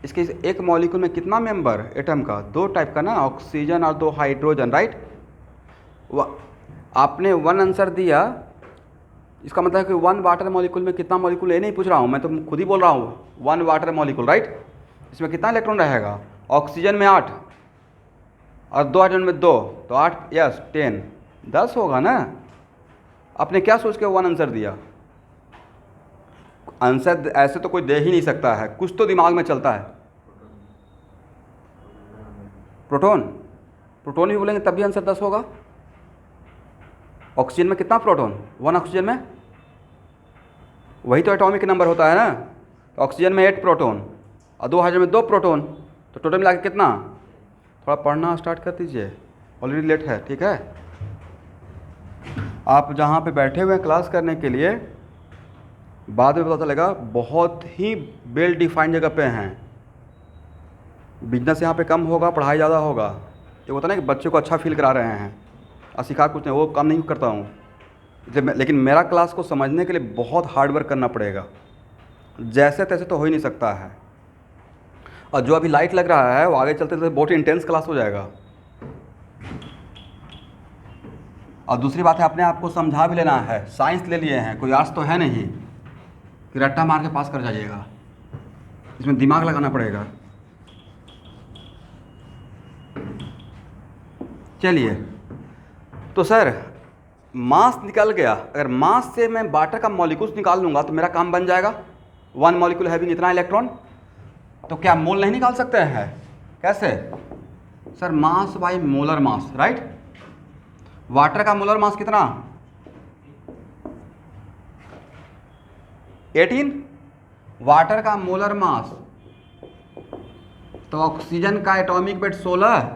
इसके एक मॉलिक्यूल में कितना मेंबर एटम का? 2 टाइप का ना, ऑक्सीजन और 2 हाइड्रोजन, राइट? आपने 1 आंसर दिया, इसका मतलब है कि 1 वाटर मॉलिक्यूल में कितना मॉलिक्यूल, ये नहीं पूछ रहा हूँ मैं, तो खुद ही बोल रहा हूँ 1 वाटर मॉलिक्यूल, राइट? इसमें कितना इलेक्ट्रॉन रहेगा? ऑक्सीजन में 8 और 2 हाइड्रोजन में 2, तो 8 यस 10, 10 होगा ना। आपने क्या सोच के 1 आंसर दिया? आंसर ऐसे तो कोई दे ही नहीं सकता है, कुछ तो दिमाग में चलता है। प्रोटॉन, प्रोटॉन भी बोलेंगे तब भी आंसर 10 होगा। ऑक्सीजन में कितना प्रोटॉन? 1 ऑक्सीजन में, वही तो एटॉमिक नंबर होता है ना। तो ऑक्सीजन में 8 प्रोटॉन और 2 हाइड्रोजन में 2 प्रोटॉन, तो टोटल मिला के कितना? थोड़ा पढ़ना स्टार्ट कर दीजिए, ऑलरेडी लेट है, ठीक है? आप जहाँ पे बैठे हुए हैं क्लास करने के लिए, बाद में पता चलेगा बहुत ही वेल डिफाइंड जगह पे हैं। बिजनेस यहाँ पे कम होगा, पढ़ाई ज़्यादा होगा। ये होता है ना कि बच्चे को अच्छा फील करा रहे हैं और सिखा कुछ नहीं, वो काम नहीं करता हूँ। लेकिन मेरा क्लास को समझने के लिए बहुत हार्ड वर्क करना पड़ेगा, जैसे तैसे तो हो ही नहीं सकता है। और जो अभी लाइट लग रहा है वो आगे चलते चलते बहुत इंटेंस क्लास हो जाएगा। और दूसरी बात है, अपने आप को समझा भी लेना है। साइंस ले लिए हैं, कोई आर्ट्स तो है नहीं कि रट्टा मार के पास कर जाइएगा, इसमें दिमाग लगाना पड़ेगा। चलिए, तो सर मास निकल गया। अगर मास से मैं वाटर का मॉलिक्यूल्स निकाल लूँगा तो मेरा काम बन जाएगा। 1 मॉलिक्यूल हैविंग इतना इलेक्ट्रॉन, तो क्या मोल नहीं निकाल सकते हैं? कैसे? Sir mass by molar mass, right? Water का मोलर मास कितना? 18। वाटर का मोलर मास, तो ऑक्सीजन का एटॉमिक वेट 16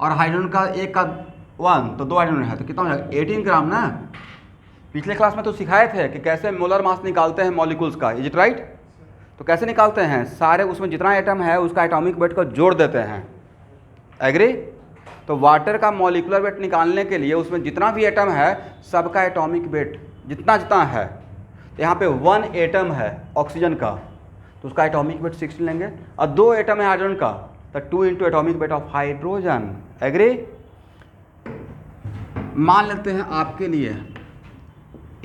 और हाइड्रोजन का एक का 1, तो 2 हाइड्रोजन है, तो कितना हो जाएगा? 18 ग्राम ना। पिछले क्लास में तो सिखाए थे कि कैसे मोलर मास निकालते हैं मॉलिक्यूल्स का, इज इट राइट? तो कैसे निकालते हैं? सारे उसमें जितना एटम है उसका एटॉमिक वेट को जोड़ देते हैं, एग्री? तो वाटर का मॉलिक्यूलर वेट निकालने के लिए उसमें जितना भी एटम है सबका एटॉमिक वेट जितना जितना है, तो यहाँ पे 1 एटम है ऑक्सीजन का, तो उसका एटॉमिक वेट 16 लेंगे। और 2 एटम है हाइड्रोजन का, तो 2 into atomic weight of hydrogen, agree? मान लेते हैं आपके लिए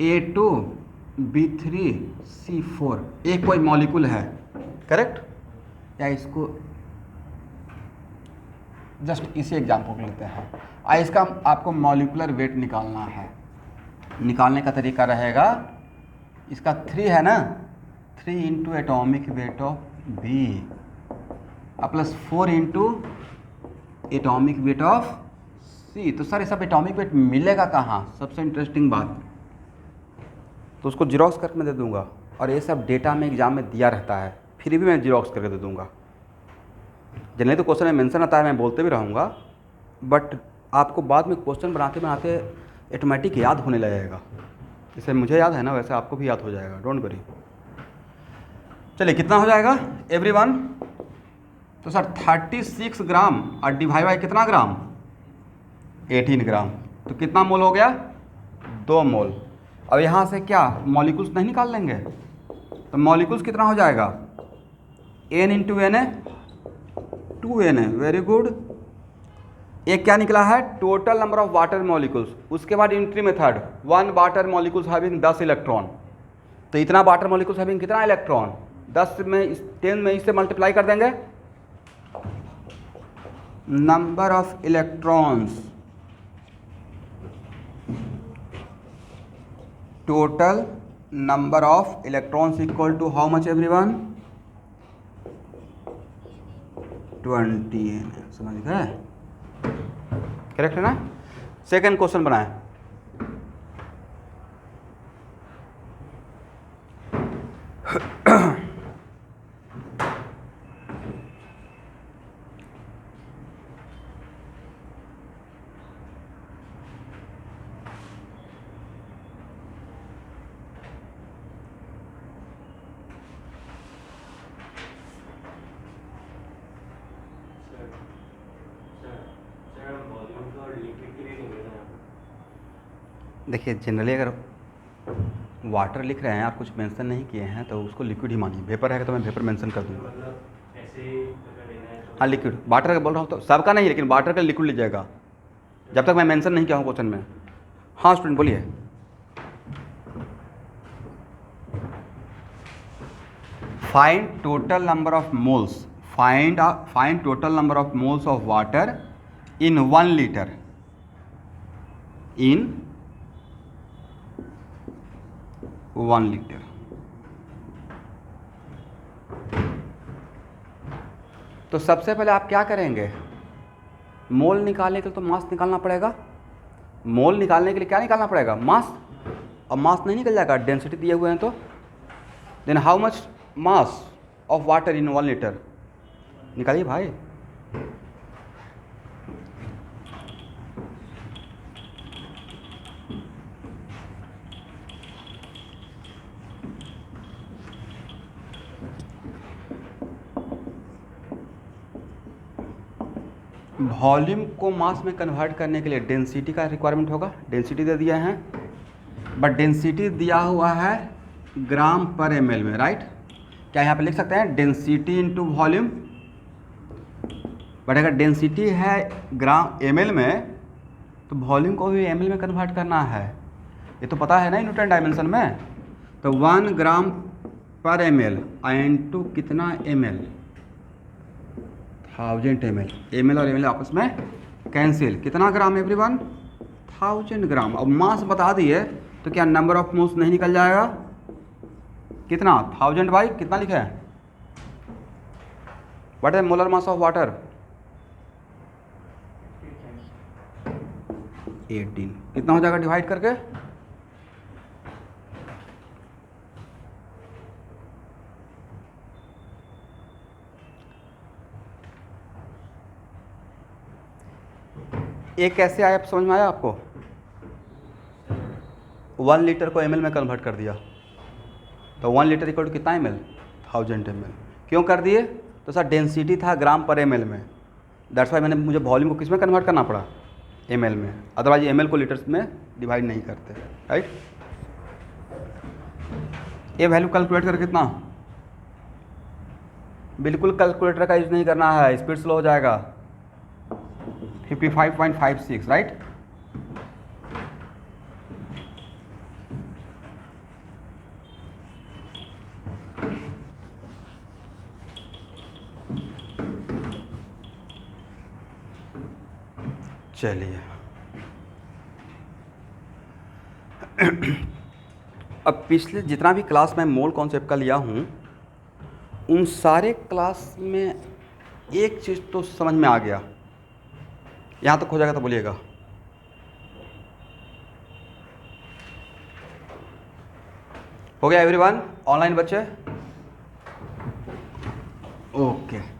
A2B3C4 एक कोई मॉलिक्यूल है, करेक्ट? या इसको जस्ट इसी एग्जाम्पल को लेते हैं। इसका आपको मॉलिक्यूलर वेट निकालना है। निकालने का तरीका रहेगा, इसका 3 है ना, 3 into atomic weight of B plus 4 into atomic weight of C। तो सर ये सब एटॉमिक वेट मिलेगा कहाँ? सबसे इंटरेस्टिंग बात, तो उसको जीरोक्स करके मैं दे दूंगा, और ये सब डेटा में एग्जाम में दिया रहता है, फिर भी मैं जीरोक्स करके दे दूंगा। जनरली तो क्वेश्चन में मेंशन आता है, मैं बोलते भी रहूँगा, बट आपको बाद में क्वेश्चन बनाते बनाते ऑटोमेटिक याद होने लगेगा। जैसे मुझे याद है ना, वैसे आपको भी याद हो जाएगा, डोंट वरी। चलिए, कितना हो जाएगा एवरीवन? तो सर 36 ग्राम और डिवाइड बाई कितना ग्राम? 18 ग्राम। तो कितना मोल हो गया? 2 मोल। अब यहाँ से क्या मॉलिक्यूल्स नहीं निकाल लेंगे? तो मॉलिक्यूल्स कितना हो जाएगा? n इंटू एन है 2n है, वेरी गुड। एक क्या निकला है? Total number of water molecules. उसके बाद entry method, 1 water molecules having 10 electron, तो इतना वाटर मॉलिक्यूल्स हैविंग कितना इलेक्ट्रॉन, 10 में 10 में इससे मल्टीप्लाई कर देंगे, number of electrons, total number of electrons equal to how much everyone, 20 समझ गए, करेक्ट है ना। सेकंड क्वेश्चन बनाए, देखिए जनरली अगर वाटर लिख रहे हैं और कुछ मेंशन नहीं किए हैं तो उसको लिक्विड ही मानिए, वेपर है तो मैं वेपर मेंशन कर दूंगा। हाँ लिक्विड, वाटर का बोल रहा हूँ तो सबका नहीं, लेकिन वाटर का लिक्विड लीजिएगा जब तक मैं मेंशन नहीं किया हूँ क्वेश्चन में। हाँ स्टूडेंट बोलिए। Find total number of moles, find total number of moles of water in 1 litre, in 1 litre. तो सबसे पहले आप क्या करेंगे, मोल निकालने के लिए तो मास निकालना पड़ेगा, मोल निकालने के लिए क्या निकालना पड़ेगा, मास। अब मास नहीं निकल जाएगा, डेंसिटी दिए हुए हैं तो, then how much mass of water in 1 litre, निकालिए भाई। वॉल्यूम को मास में कन्वर्ट करने के लिए डेंसिटी का रिक्वायरमेंट होगा, डेंसिटी दे दिया है, बट डेंसिटी दिया हुआ है ग्राम पर ml में, राइट। क्या यहाँ पे लिख सकते हैं डेंसिटी इनटू वॉल्यूम, बट अगर डेंसिटी है ग्राम ml में तो वॉल्यूम को भी ml में कन्वर्ट करना है, ये तो पता है ना न्यूटन डायमेंशन में। तो 1 ग्राम पर ml इंटू कितना ml, 1000 ml, ml और ml आपस में कैंसिल, कितना ग्राम एवरीवन, 1000 ग्राम। अब मास बता दिए तो क्या नंबर ऑफ मोल्स नहीं निकल जाएगा, कितना 1000 बाई कितना लिखा है, what is molar mass of water, 18, कितना हो जाएगा डिवाइड करके, एक कैसे आया समझ में आया आपको, 1 लीटर को ml में कन्वर्ट कर दिया, तो 1 लीटर इक्वल टू कितना ml, 1000 ml। क्यों कर दिए, तो सर डेंसिटी था ग्राम पर ml में, दैट्स वाई मैंने मुझे वॉल्यूम को किस में कन्वर्ट करना पड़ा, ml में, अदरवाइज ml को लीटर्स में डिवाइड नहीं करते, राइट। ये वैल्यू कैलकुलेट कर कितना, बिल्कुल कैलकुलेटर का यूज नहीं करना है, स्पीड स्लो हो जाएगा, 55.56, राइट। चलिए अब पिछले जितना भी क्लास में मोल कॉन्सेप्ट का लिया हूँ उन सारे क्लास में एक चीज़ तो समझ में आ गया, यहाँ तक हो जाएगा तो बोलिएगा। हो गया एवरीवन, ऑनलाइन बच्चे, ओके।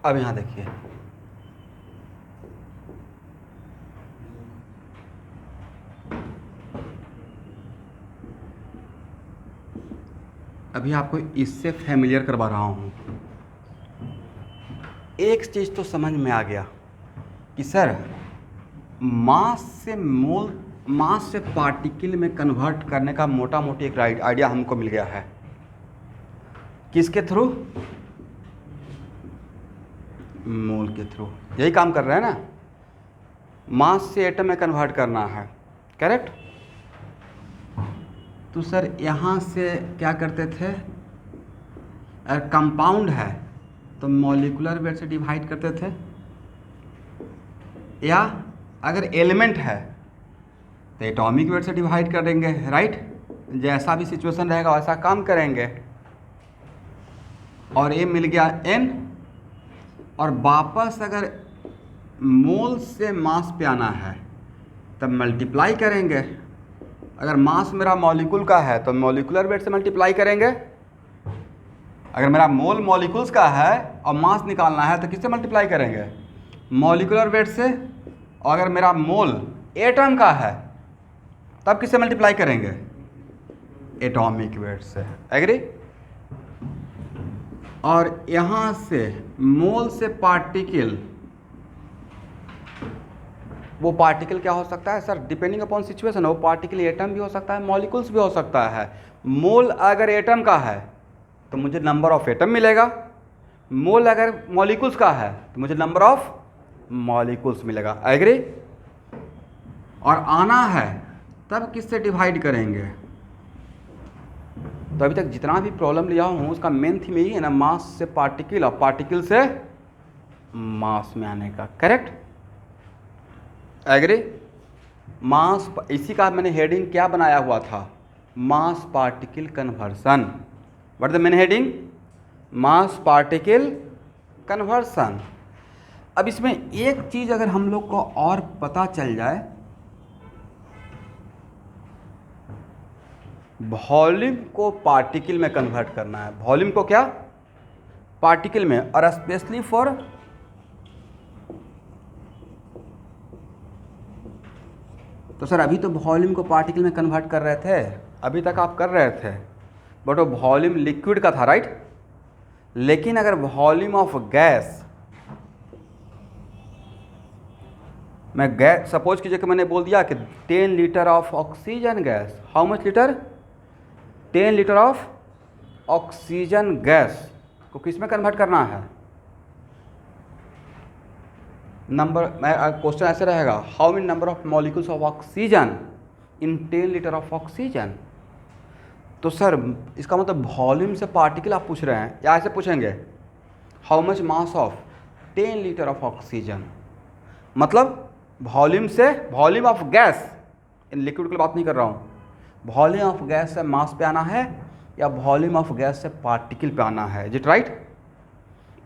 अब यहाँ देखिए, अभी आपको इससे फैमिलियर करवा रहा हूँ। एक चीज़ तो समझ में आ गया कि सर मास से मोल, मास से पार्टिकल में कन्वर्ट करने का मोटा मोटी एक आइडिया हमको मिल गया है। किसके थ्रू? मोल के थ्रू। यही काम कर रहे हैं ना, मास से एटम में कन्वर्ट करना है, करेक्ट? तो सर यहाँ से क्या करते थे, अगर कंपाउंड है तो मॉलिक्यूलर वेट से डिवाइड करते थे, या अगर एलिमेंट है तो एटॉमिक वेट से डिवाइड कर देंगे, राइट? जैसा भी सिचुएशन रहेगा वैसा काम करेंगे। और ये मिल गया n, और वापस अगर मोल से मास पे आना है तब मल्टीप्लाई करेंगे। अगर मास मेरा मॉलिक्यूल का है तो मॉलिक्यूलर वेट से मल्टीप्लाई करेंगे। अगर मेरा मोल मॉलिक्यूल्स का है और मास निकालना है तो किससे मल्टीप्लाई करेंगे? मॉलिक्यूलर वेट से। और अगर मेरा मोल एटम का है तब किससे मल्टीप्लाई करेंगे? एटॉमिक वेट से। एग्री? और यहाँ से मोल से पार्टिकल, वो पार्टिकल क्या हो सकता है सर? डिपेंडिंग अपॉन सिचुएशन, वो पार्टिकल एटम भी हो सकता है, मॉलिक्यूल्स भी हो सकता है। मोल अगर एटम का है तो मुझे नंबर ऑफ एटम मिलेगा, मोल अगर मॉलिक्यूल्स का है तो मुझे नंबर ऑफ मॉलिक्यूल्स मिलेगा। एग्री? और आना है तब किससे डिवाइड करेंगे? तो अभी तक जितना भी प्रॉब्लम लिया हूँ उसका मेन थीम यही है ना, मास से पार्टिकल और पार्टिकल से मास में आने का, करेक्ट? एग्री? मास, इसी का मैंने हेडिंग क्या बनाया हुआ था? मास particle conversion. What the main heading? Mass particle conversion. अब इसमें एक चीज़ अगर हम लोग को और पता चल जाए, वॉल्यूम को पार्टिकल में कन्वर्ट करना है। वॉल्यूम को क्या? पार्टिकल में। और स्पेशली फॉर तो सर अभी तो वॉल्यूम को पार्टिकल में कन्वर्ट कर रहे थे, अभी तक आप कर रहे थे, बट वो वॉल्यूम लिक्विड का था, राइट? लेकिन अगर वॉल्यूम ऑफ गैस, मैं गैस सपोज कीजिए कि मैंने बोल दिया कि 10 litre of oxygen gas, how much litre? 10 litre of oxygen gas को किस में कन्वर्ट करना है? नंबर, क्वेश्चन ऐसे रहेगा, how many number of molecules of oxygen in 10 litre of oxygen. तो सर इसका मतलब वॉल्यूम से पार्टिकल आप पूछ रहे हैं, या ऐसे पूछेंगे how much mass of 10 litre of oxygen, मतलब वॉल्यूम से, volume of gas, in liquid की बात नहीं कर रहा हूँ, वॉल्यूम ऑफ गैस से मास पे आना है या वॉल्यूम ऑफ गैस से पार्टिकल पे आना है, इज इट राइट?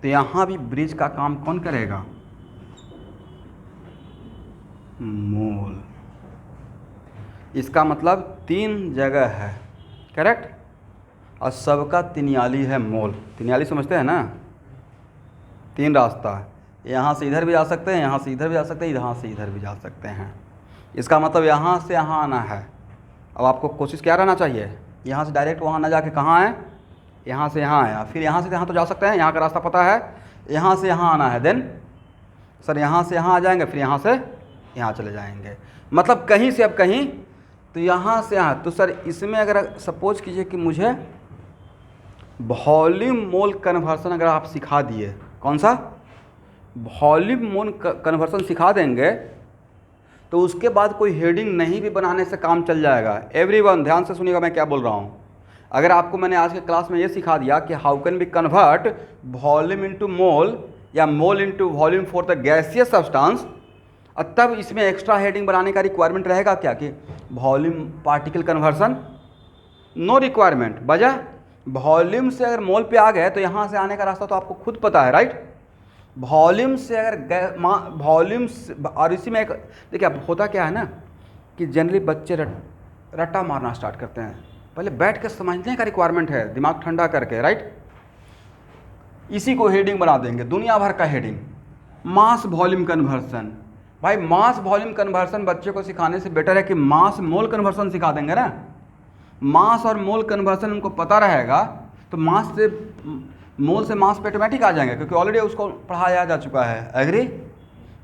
तो यहाँ भी ब्रिज का काम कौन करेगा? मोल। इसका मतलब 3 जगह है, करेक्ट? और सबका तिनियाली है मोल। तिनियाली समझते हैं ना? 3 रास्ता है, यहाँ से इधर भी जा सकते हैं, यहाँ से इधर भी जा सकते हैं, यहाँ से इधर भी जा सकते हैं। इसका मतलब यहाँ से यहाँ आना है। अब आपको कोशिश क्या रहना चाहिए? यहाँ से डायरेक्ट वहाँ ना जाके कहाँ आए, यहाँ से यहाँ आया, फिर यहाँ से यहाँ तो जा सकते हैं, यहाँ का रास्ता पता है, यहाँ से यहाँ आना है, देन सर यहाँ से यहाँ आ जाएंगे, फिर यहाँ से यहाँ चले जाएंगे, मतलब कहीं से अब कहीं, तो यहाँ से यहाँ। तो सर इसमें अगर सपोज कीजिए कि मुझे वॉल्यूम मोल कन्वर्सन अगर आप सिखा दिए, कौन सा? वॉल्यूम मोल कन्वर्सन सिखा देंगे तो उसके बाद कोई हेडिंग नहीं भी बनाने से काम चल जाएगा। एवरीवन ध्यान से सुनिएगा मैं क्या बोल रहा हूँ। अगर आपको मैंने आज के क्लास में ये सिखा दिया कि how can be convert volume into mole या mole into volume for the gaseous substance, और तब इसमें एक्स्ट्रा हेडिंग बनाने का रिक्वायरमेंट रहेगा क्या कि volume particle conversion? No requirement. वजह, वॉल्यूम से अगर मोल पे आ गए तो यहाँ से आने का रास्ता तो आपको खुद पता है, राइट? वॉल्यूम से अगर वॉल्यूम, और इसी में एक देखिए अब होता क्या है ना कि जनरली बच्चे रट्टा मारना स्टार्ट करते हैं, पहले बैठ के समझने का रिक्वायरमेंट है, दिमाग ठंडा करके, राइट? इसी को हेडिंग बना देंगे, दुनिया भर का हेडिंग, मास वॉल्यूम कन्वर्सन। भाई मास वॉल्यूम कन्वर्सन बच्चे को सिखाने से बेटर है कि मास मोल कन्वर्सन सिखा देंगे ना। मास और मोल कन्वर्सन उनको पता रहेगा तो मास से मोल से मास पे ऑटोमेटिक आ जाएंगे, क्योंकि ऑलरेडी उसको पढ़ाया जा चुका है। एग्री?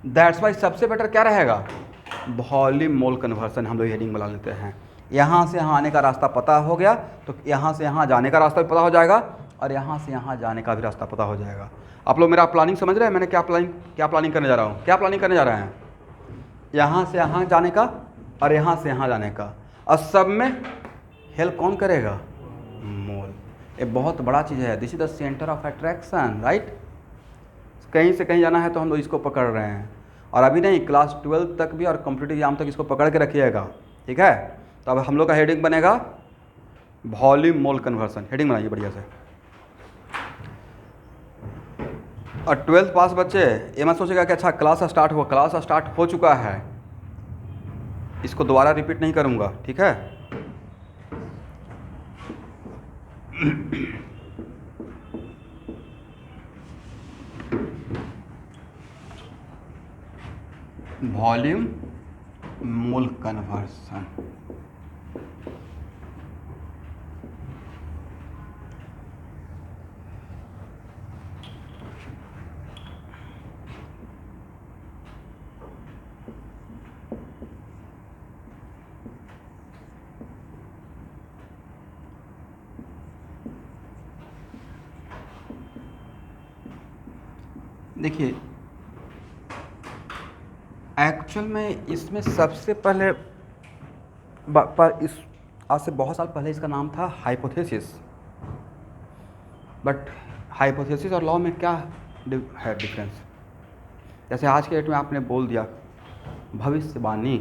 दैट्स वाई सबसे बेटर क्या रहेगा, वॉल्यूम मोल कन्वर्सन हम लोग हेडिंग बना लेते हैं। यहाँ से यहाँ आने का रास्ता पता हो गया तो यहाँ से यहाँ जाने का रास्ता भी पता हो जाएगा, और यहाँ से यहाँ जाने का भी रास्ता पता हो जाएगा। आप लोग मेरा प्लानिंग समझ रहे हैं? मैंने क्या प्लानिंग करने जा रहा हूँ, क्या प्लानिंग करने जा रहे हैं? यहाँ से यहाँ जाने का और यहाँ से यहाँ जाने का, और सब में हेल्प कौन करेगा? मोल। ये बहुत बड़ा चीज़ है, this is the centre of attraction, right. कहीं से कहीं जाना है तो हम लोग इसको पकड़ रहे हैं, और अभी नहीं, क्लास 12 तक भी और कॉम्पिटिटिव एग्जाम तक इसको पकड़ के रखिएगा, ठीक है। तो अब हम लोग का हेडिंग बनेगा वॉल्यूम मोल कन्वर्सन। हेडिंग बनाइए बढ़िया से। और 12th पास बच्चे ये मत सोचेगा कि अच्छा क्लास स्टार्ट हुआ, क्लास स्टार्ट हो चुका है, इसको दोबारा रिपीट नहीं करूँगा, ठीक है। Volume mole conversion. देखिए एक्चुअल में इसमें सबसे पहले इस आज से बहुत साल पहले इसका नाम था हाइपोथेसिस, बट हाइपोथेसिस और लॉ में क्या है डिफरेंस? जैसे आज के डेट में आपने बोल दिया भविष्यवाणी,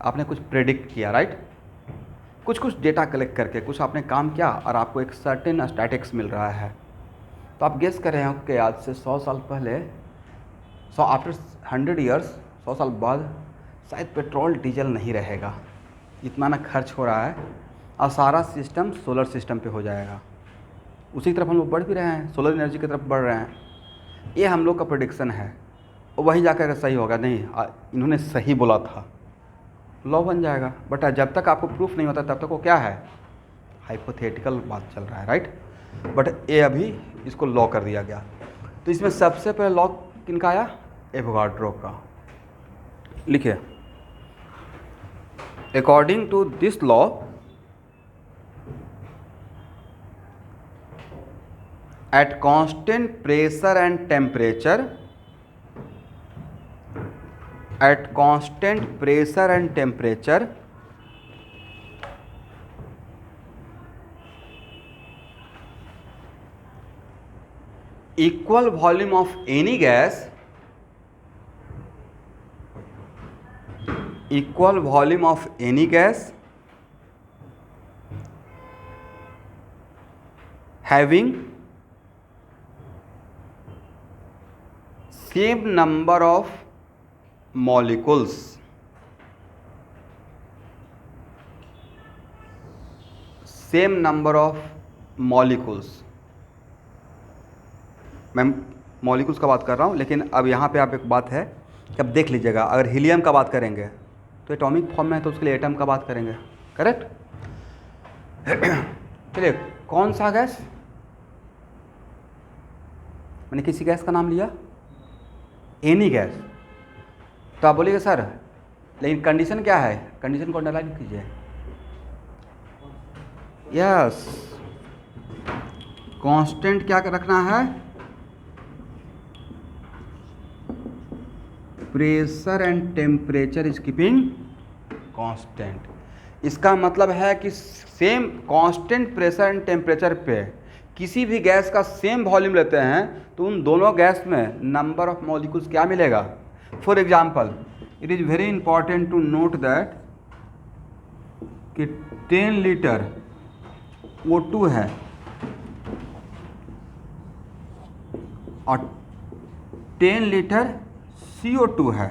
आपने कुछ प्रेडिक्ट किया, राइट, कुछ डेटा कलेक्ट करके कुछ आपने काम किया और आपको एक सर्टेन स्टैटिक्स मिल रहा है, तो आप गेस कर रहे हो कि आज से 100 साल पहले, आफ्टर 100 ईयर्स, 100 साल बाद शायद पेट्रोल डीजल नहीं रहेगा, इतना ना खर्च हो रहा है, और सारा सिस्टम सोलर सिस्टम पे हो जाएगा। उसी की तरफ हम लोग बढ़ भी रहे हैं, सोलर एनर्जी की तरफ बढ़ रहे हैं। ये हम लोग का प्रेडिक्शन है, और वहीं जाकर सही होगा नहीं, इन्होंने सही बोला था, लॉ बन जाएगा। बट जब तक आपको प्रूफ नहीं होता तब तक वो क्या है, हाइपोथेटिकल बात चल रहा है, राइट। बट ये अभी इसको लॉ कर दिया गया। तो इसमें सबसे पहले लॉ किनका आया? एवोगाड्रो का। लिखिए, according to this law at constant pressure and temperature, at constant pressure and temperature, equal volume of any gas, equal volume of any gas having same number of molecules, same number of molecules। मैं molecules का बात कर रहा हूँ, लेकिन अब यहाँ पे आप एक बात है कि अब देख लीजिएगा, अगर हीलियम का बात करेंगे तो एटॉमिक फॉर्म में है, तो उसके लिए एटम का बात करेंगे, करेक्ट। चलिए, कौन सा गैस, मैंने किसी गैस का नाम लिया, एनी गैस, तो आप बोलिएगा सर लेकिन कंडीशन क्या है? कंडीशन को अंडरलाइन कीजिए। यस, कांस्टेंट क्या रखना है? Pressure and temperature is keeping constant. इसका मतलब है कि same constant pressure and temperature पे किसी भी गैस का सेम वॉल्यूम लेते हैं तो उन दोनों गैस में नंबर ऑफ मॉलिक्यूल्स क्या मिलेगा? For example, it is very important to note that कि 10 लीटर O2 है और 10 लीटर CO2 है,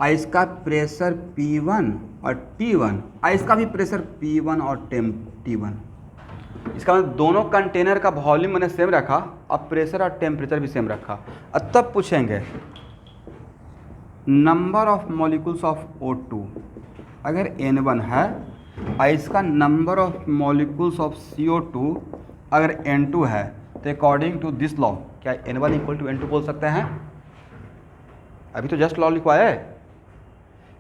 और इसका प्रेशर P1 और T1, और इसका भी प्रेशर P1 और T1। इसका मतलब दोनों कंटेनर का वॉल्यूम मैंने सेम रखा, अब प्रेशर और टेम्परेचर भी सेम रखा। अब तब पूछेंगे number of molecules of O2 अगर N1 है और इसका number of molecules of CO2 अगर N2 है, तो अकॉर्डिंग टू दिस लॉ क्या N1 इक्वल टू N2 बोल सकते हैं? अभी तो जस्ट लॉ लिखवाया है,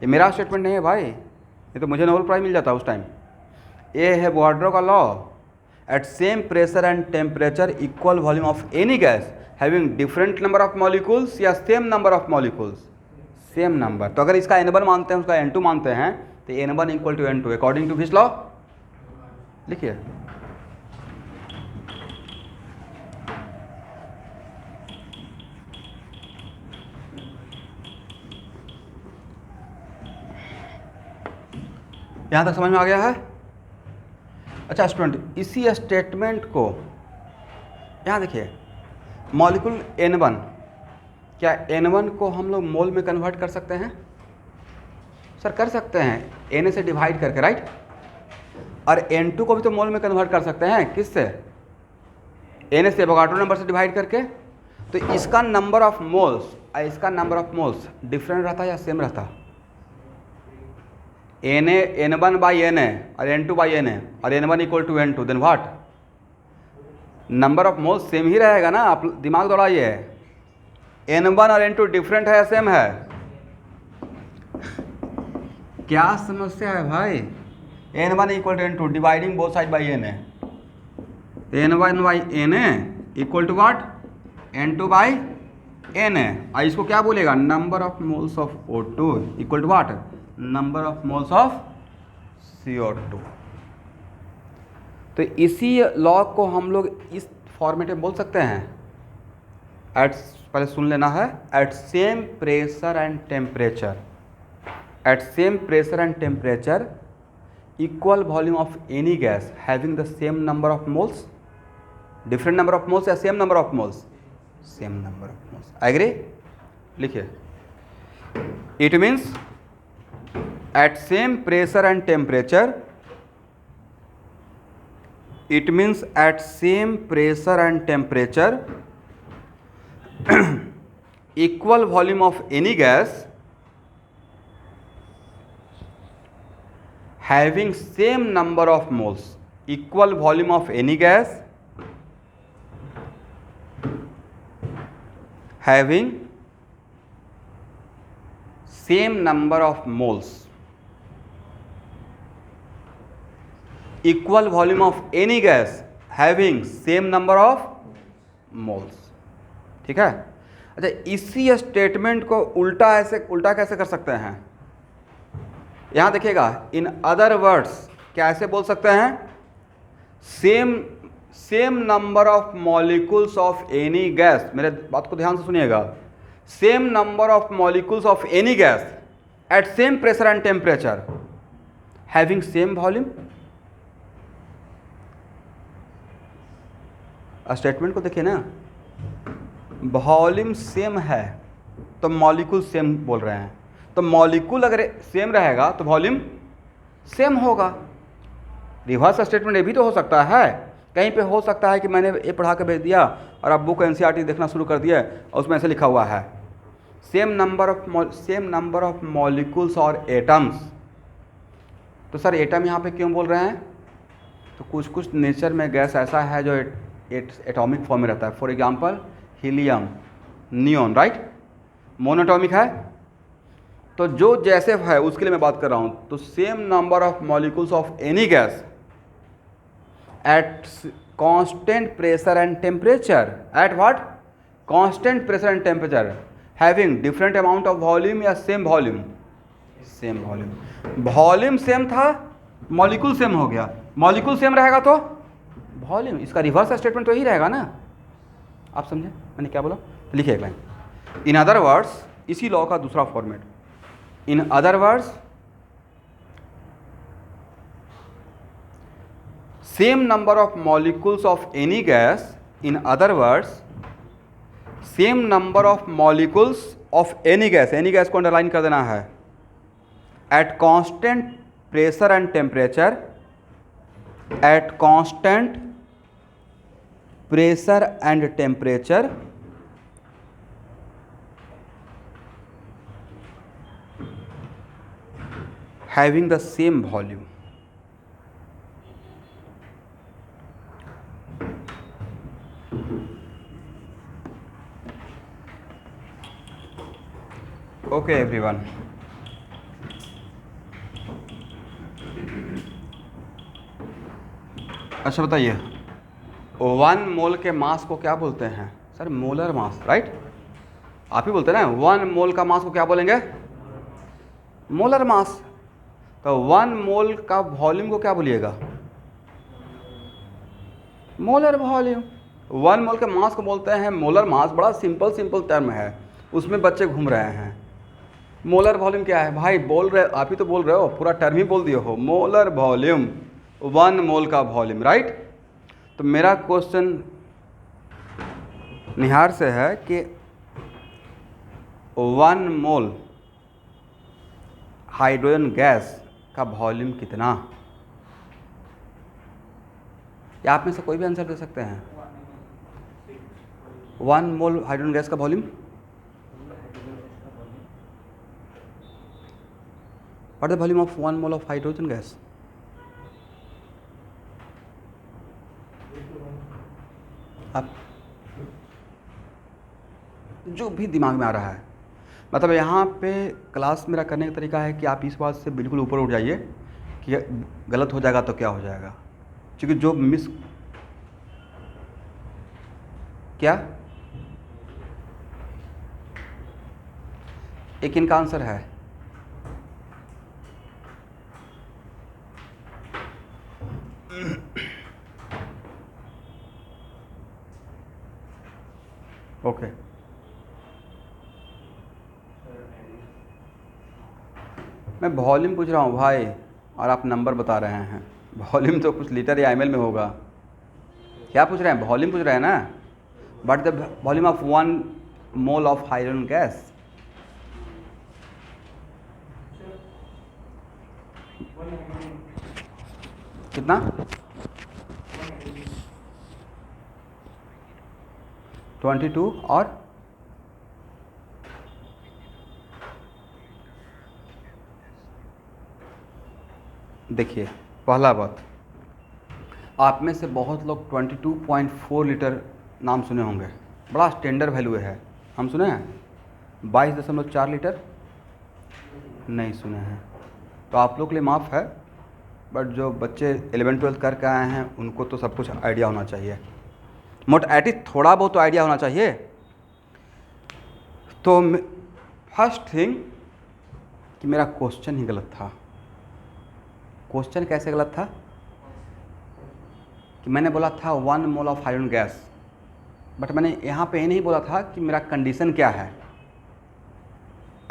ये मेरा स्टेटमेंट नहीं है भाई, ये तो मुझे नोबेल प्राइज मिल जाता उस टाइम। ये है वॉर्डरो का law, at same pressure and temperature equal volume of any gas having different number of molecules या same number of molecules, same number. तो अगर इसका N1 मानते हैं उसका N2 मानते हैं, तो N1 equal to N2 according to which law? लिखिए यहाँ तक समझ में आ गया है? अच्छा स्टूडेंट, इसी स्टेटमेंट को यहाँ देखिए, मॉलिक्यूल N1, क्या N1 को हम लोग मोल में कन्वर्ट कर सकते हैं? सर कर सकते हैं, Na से डिवाइड करके, राइट। और N2 को भी तो मोल में कन्वर्ट कर सकते हैं, किससे? Na से एवोगाड्रो नंबर से डिवाइड करके। तो इसका नंबर ऑफ मोल्स और इसका नंबर ऑफ मोल्स डिफरेंट रहता या सेम रहता? N1 बाई Na और N2 बाई Na और N1 equal to N2, then what? Number of moles same ही रहेगा ना। आप दिमाग दौड़ाइए, N1 और N2 डिफरेंट है या सेम है? क्या समस्या है भाई? N1 equal to N2 dividing both side by Na, N1 by Na equal to what? N2 by Na। और इसको क्या बोलेगा? Number of moles of O2 equal to what? Number of moles of CO2। तो इसी law को हम लोग इस फॉर्मेट में बोल सकते हैं, एट, पहले सुन लेना है, at same pressure and temperature, at same pressure and temperature equal volume of any gas having the same number of moles, different number of moles या same number of moles? Same number of moles. Agree? लिखिए, it means at same pressure and temperature, it means at same pressure and temperature equal volume of any gas having same number of moles, equal volume of any gas having same number of moles, equal volume of any gas having same number of moles. ठीक है? अच्छा, इसी statement को उल्टा कैसे कर सकते हैं? यहां देखिएगा, इन अदर वर्ड्स कैसे बोल सकते हैं? Same number of molecules of any gas, मेरे बात को ध्यान से सुनिएगा, same number of molecules of any gas eight same pressure and temperature having same volume. Statement को देखिए ना, वॉल्यूम सेम है तो मॉलिक्यूल सेम बोल रहे हैं, तो मॉलिक्यूल अगर सेम रहेगा तो वॉल्यूम सेम होगा। रिवर्स स्टेटमेंट ये भी तो हो सकता है, कहीं पे हो सकता है कि मैंने ये पढ़ा के भेज दिया और आप बुक NCERT देखना शुरू कर दिया और उसमें ऐसे लिखा हुआ है सेम नंबर ऑफ मॉलिक्यूल्स और एटम्स। तो सर एटम यहाँ पे क्यों बोल रहे हैं? तो कुछ नेचर में गैस ऐसा है जो एटॉमिक फॉर्म में रहता है। For example helium, neon, right, monoatomic है। तो जो जैसे है उसके लिए मैं बात कर रहा हूँ। तो same number of molecules of any gas at constant pressure and temperature, at what? Constant pressure and temperature having different amount of volume या same volume? Same volume. Volume same था, मॉलिक्यूल सेम हो गया। Molecule same रहेगा तो volume, इसका reverse statement तो यही रहेगा ना। आप समझे मैंने क्या बोला? तो लिखिए एक लाइन, इन अदर वर्ड्स, इसी लॉ का दूसरा format, in other words same number of molecules of any gas, in other words same number of molecules of any gas को अंडरलाइन कर देना है, eight constant pressure and temperature, eight constant pressure and temperature having the same volume. Okay everyone. अच्छा बताइए, 1 मोल के मास को क्या बोलते हैं? Sir molar mass, right? आप ही बोलते हैं ना, 1 मोल का मास को क्या बोलेंगे? Molar mass. तो 1 मोल का वॉल्यूम को क्या बोलिएगा? Molar volume. 1 मोल के मास को बोलते हैं मोलर मास। बड़ा सिंपल टर्म है, उसमें बच्चे घूम रहे हैं। मोलर वॉल्यूम क्या है भाई? बोल रहे, आप ही तो बोल रहे हो, पूरा टर्म ही बोल दिए हो। मोलर वॉल्यूम, 1 मोल का वॉल्यूम, राइट? तो मेरा क्वेश्चन निहार से है कि 1 मोल हाइड्रोजन गैस का वॉल्यूम कितना? या आप में से कोई भी आंसर दे सकते हैं? 1 मोल हाइड्रोजन गैस का volume? What is the volume of 1 mole of hydrogen gas? आप जो भी दिमाग में आ रहा है, मतलब यहाँ पे क्लास मेरा करने का तरीका है कि आप इस बात से बिल्कुल ऊपर उठ जाइए कि गलत हो जाएगा तो क्या हो जाएगा, क्योंकि जो मिस क्या एक इनका आंसर है। ओके मैं वॉल्यूम पूछ रहा हूँ भाई, और आप नंबर बता रहे हैं। वॉल्यूम तो कुछ लीटर या ml में होगा। क्या पूछ रहे हैं? वॉल्यूम पूछ रहे हैं ना। But the volume of 1 mole of hydrogen gas, कितना? 22 और देखिए, पहला बात, आप में से बहुत लोग 22.4 लीटर नाम सुने होंगे, बड़ा स्टैंडर्ड वैल्यू है। हम सुने हैं 22.4 लीटर? नहीं सुने हैं। तो आप लोग के लिए माफ़ है, बट जो बच्चे 11-12 करके आए हैं उनको तो सब कुछ आइडिया होना चाहिए, एटलीस्ट थोड़ा बहुत तो आइडिया होना चाहिए। तो फर्स्ट थिंग कि मेरा क्वेश्चन ही गलत था। क्वेश्चन कैसे गलत था? कि मैंने बोला था 1 mole of hydrogen gas, but मैंने यहाँ पे ये नहीं बोला था कि मेरा कंडीशन क्या है।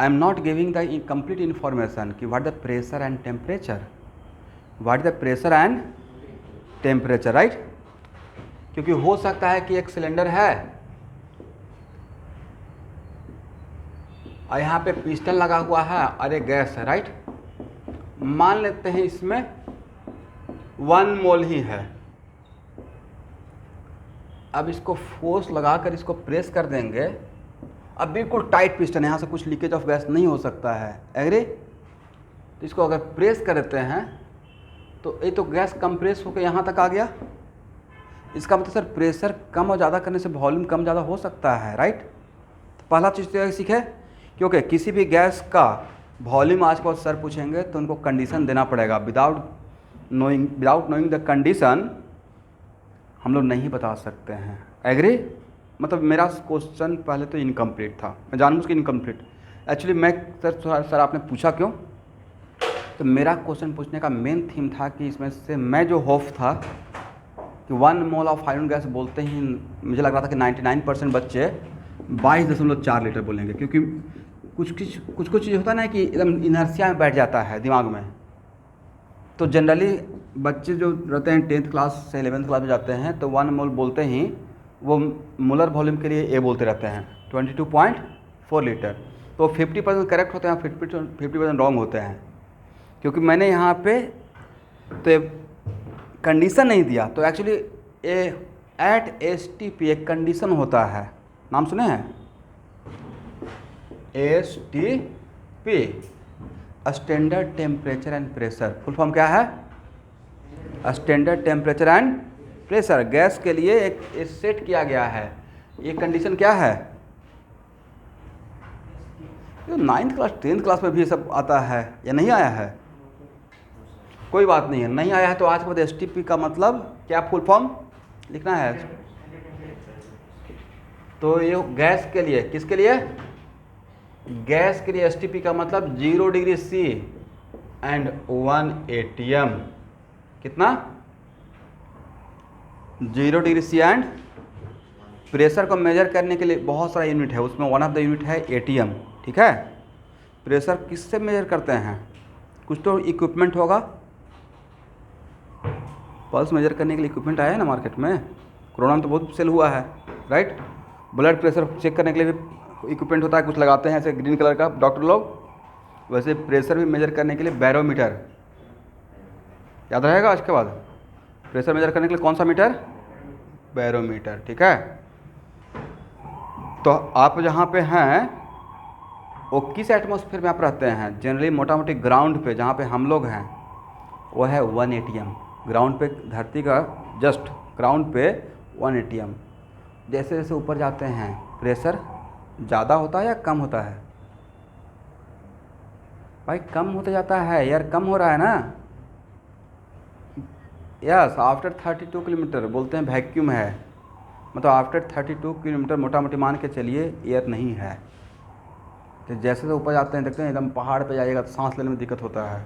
I am not giving the complete information कि what the pressure and temperature, what the pressure and temperature, right? क्योंकि हो सकता है कि एक सिलेंडर है और यहाँ पे पिस्टन लगा हुआ है और एक गैस है, राइट? मान लेते हैं इसमें 1 मोल ही है। अब इसको फोर्स लगाकर इसको प्रेस कर देंगे, अब बिल्कुल टाइट पिस्टन है, यहाँ से कुछ लीकेज ऑफ गैस नहीं हो सकता है, एग्री? तो इसको अगर प्रेस कर देते हैं तो ये तो गैस कंप्रेस होकर यहाँ तक आ गया। इसका मतलब सर प्रेशर कम और ज़्यादा करने से वॉल्यूम कम ज़्यादा हो सकता है, राइट? तो पहला चीज़ तो सीखे, क्योंकि किसी भी गैस का वॉल्यूम आज के बाद सर पूछेंगे तो उनको कंडीशन देना पड़ेगा। विदाउट नोइंग द कंडीशन हम लोग नहीं बता सकते हैं, एग्री? मतलब मेरा क्वेश्चन पहले तो इनकम्प्लीट था, मैं जानबूझ के इनकम्प्लीट। एक्चुअली मैं सर आपने पूछा क्यों, तो मेरा क्वेश्चन पूछने का मेन थीम था कि इसमें से मैं जो होप था कि 1 मोल ऑफ हाइड्रोजन गैस बोलते ही मुझे लग रहा था कि 99% बच्चे 22.4 लीटर बोलेंगे, क्योंकि कुछ चीज़ होता है ना कि एकदम इनर्सिया में बैठ जाता है दिमाग में। तो जनरली बच्चे जो रहते हैं 10th क्लास से 11th क्लास में जाते हैं तो 1 मोल बोलते ही वो मोलर वॉल्यूम के लिए ए बोलते रहते हैं 22.4 लीटर। तो 50% करेक्ट होते हैं, 50% रॉन्ग होते हैं, क्योंकि मैंने यहाँ पे तो कंडीशन नहीं दिया। तो एक्चुअली ए एट एसटीपी एक कंडीशन होता है, नाम सुने हैं? STP standard temperature and pressure, full form क्या है? Standard temperature and pressure. Gas के लिए एक सेट किया गया है, ये कंडीशन क्या है? ये 9th क्लास 10th क्लास में भी ये सब आता है या नहीं आया है? कोई बात नहीं है, नहीं आया है तो आज के बाद एसटीपी का मतलब क्या फुल फॉर्म लिखना है? तो ये गैस के लिए, किसके लिए? गैस के लिए एसटीपी का मतलब 0 डिग्री सी एंड 1 atm। कितना? 0 डिग्री सी एंड प्रेशर को मेजर करने के लिए बहुत सारा यूनिट है, उसमें वन ऑफ द यूनिट है एटीएम। ठीक है, प्रेशर किससे मेजर करते हैं? कुछ तो इक्विपमेंट होगा, पल्स मेजर करने के लिए इक्विपमेंट आया है ना मार्केट में, कोरोना में तो बहुत सेल हुआ है, राइट। ब्लड प्रेशर चेक करने के लिए भी इक्विपमेंट होता है, कुछ लगाते हैं ऐसे ग्रीन कलर का डॉक्टर लोग। वैसे प्रेशर भी मेजर करने के लिए बैरोमीटर, याद रहेगा आज के बाद। प्रेशर मेजर करने के लिए कौन सा मीटर? बैरोमीटर। ठीक है, तो आप जहाँ पे हैं वो किस एटमॉस्फेयर में आप रहते हैं? जनरली मोटा मोटी ग्राउंड पे जहाँ पे हम लोग हैं वो है 1 atm। ग्राउंड पे, धरती का जस्ट ग्राउंड पे 1 atm। जैसे जैसे ऊपर जाते हैं प्रेशर ज़्यादा होता है या कम होता है? भाई कम होता जाता है यार, कम हो रहा है ना। यस, आफ्टर 32 किलोमीटर बोलते हैं वैक्यूम है, मतलब आफ्टर 32 किलोमीटर मोटा मोटी मान के चलिए एयर नहीं है। तो जैसे जैसे ऊपर जाते हैं देखते हैं एकदम पहाड़ पे जाइएगा तो सांस लेने में दिक्कत होता है,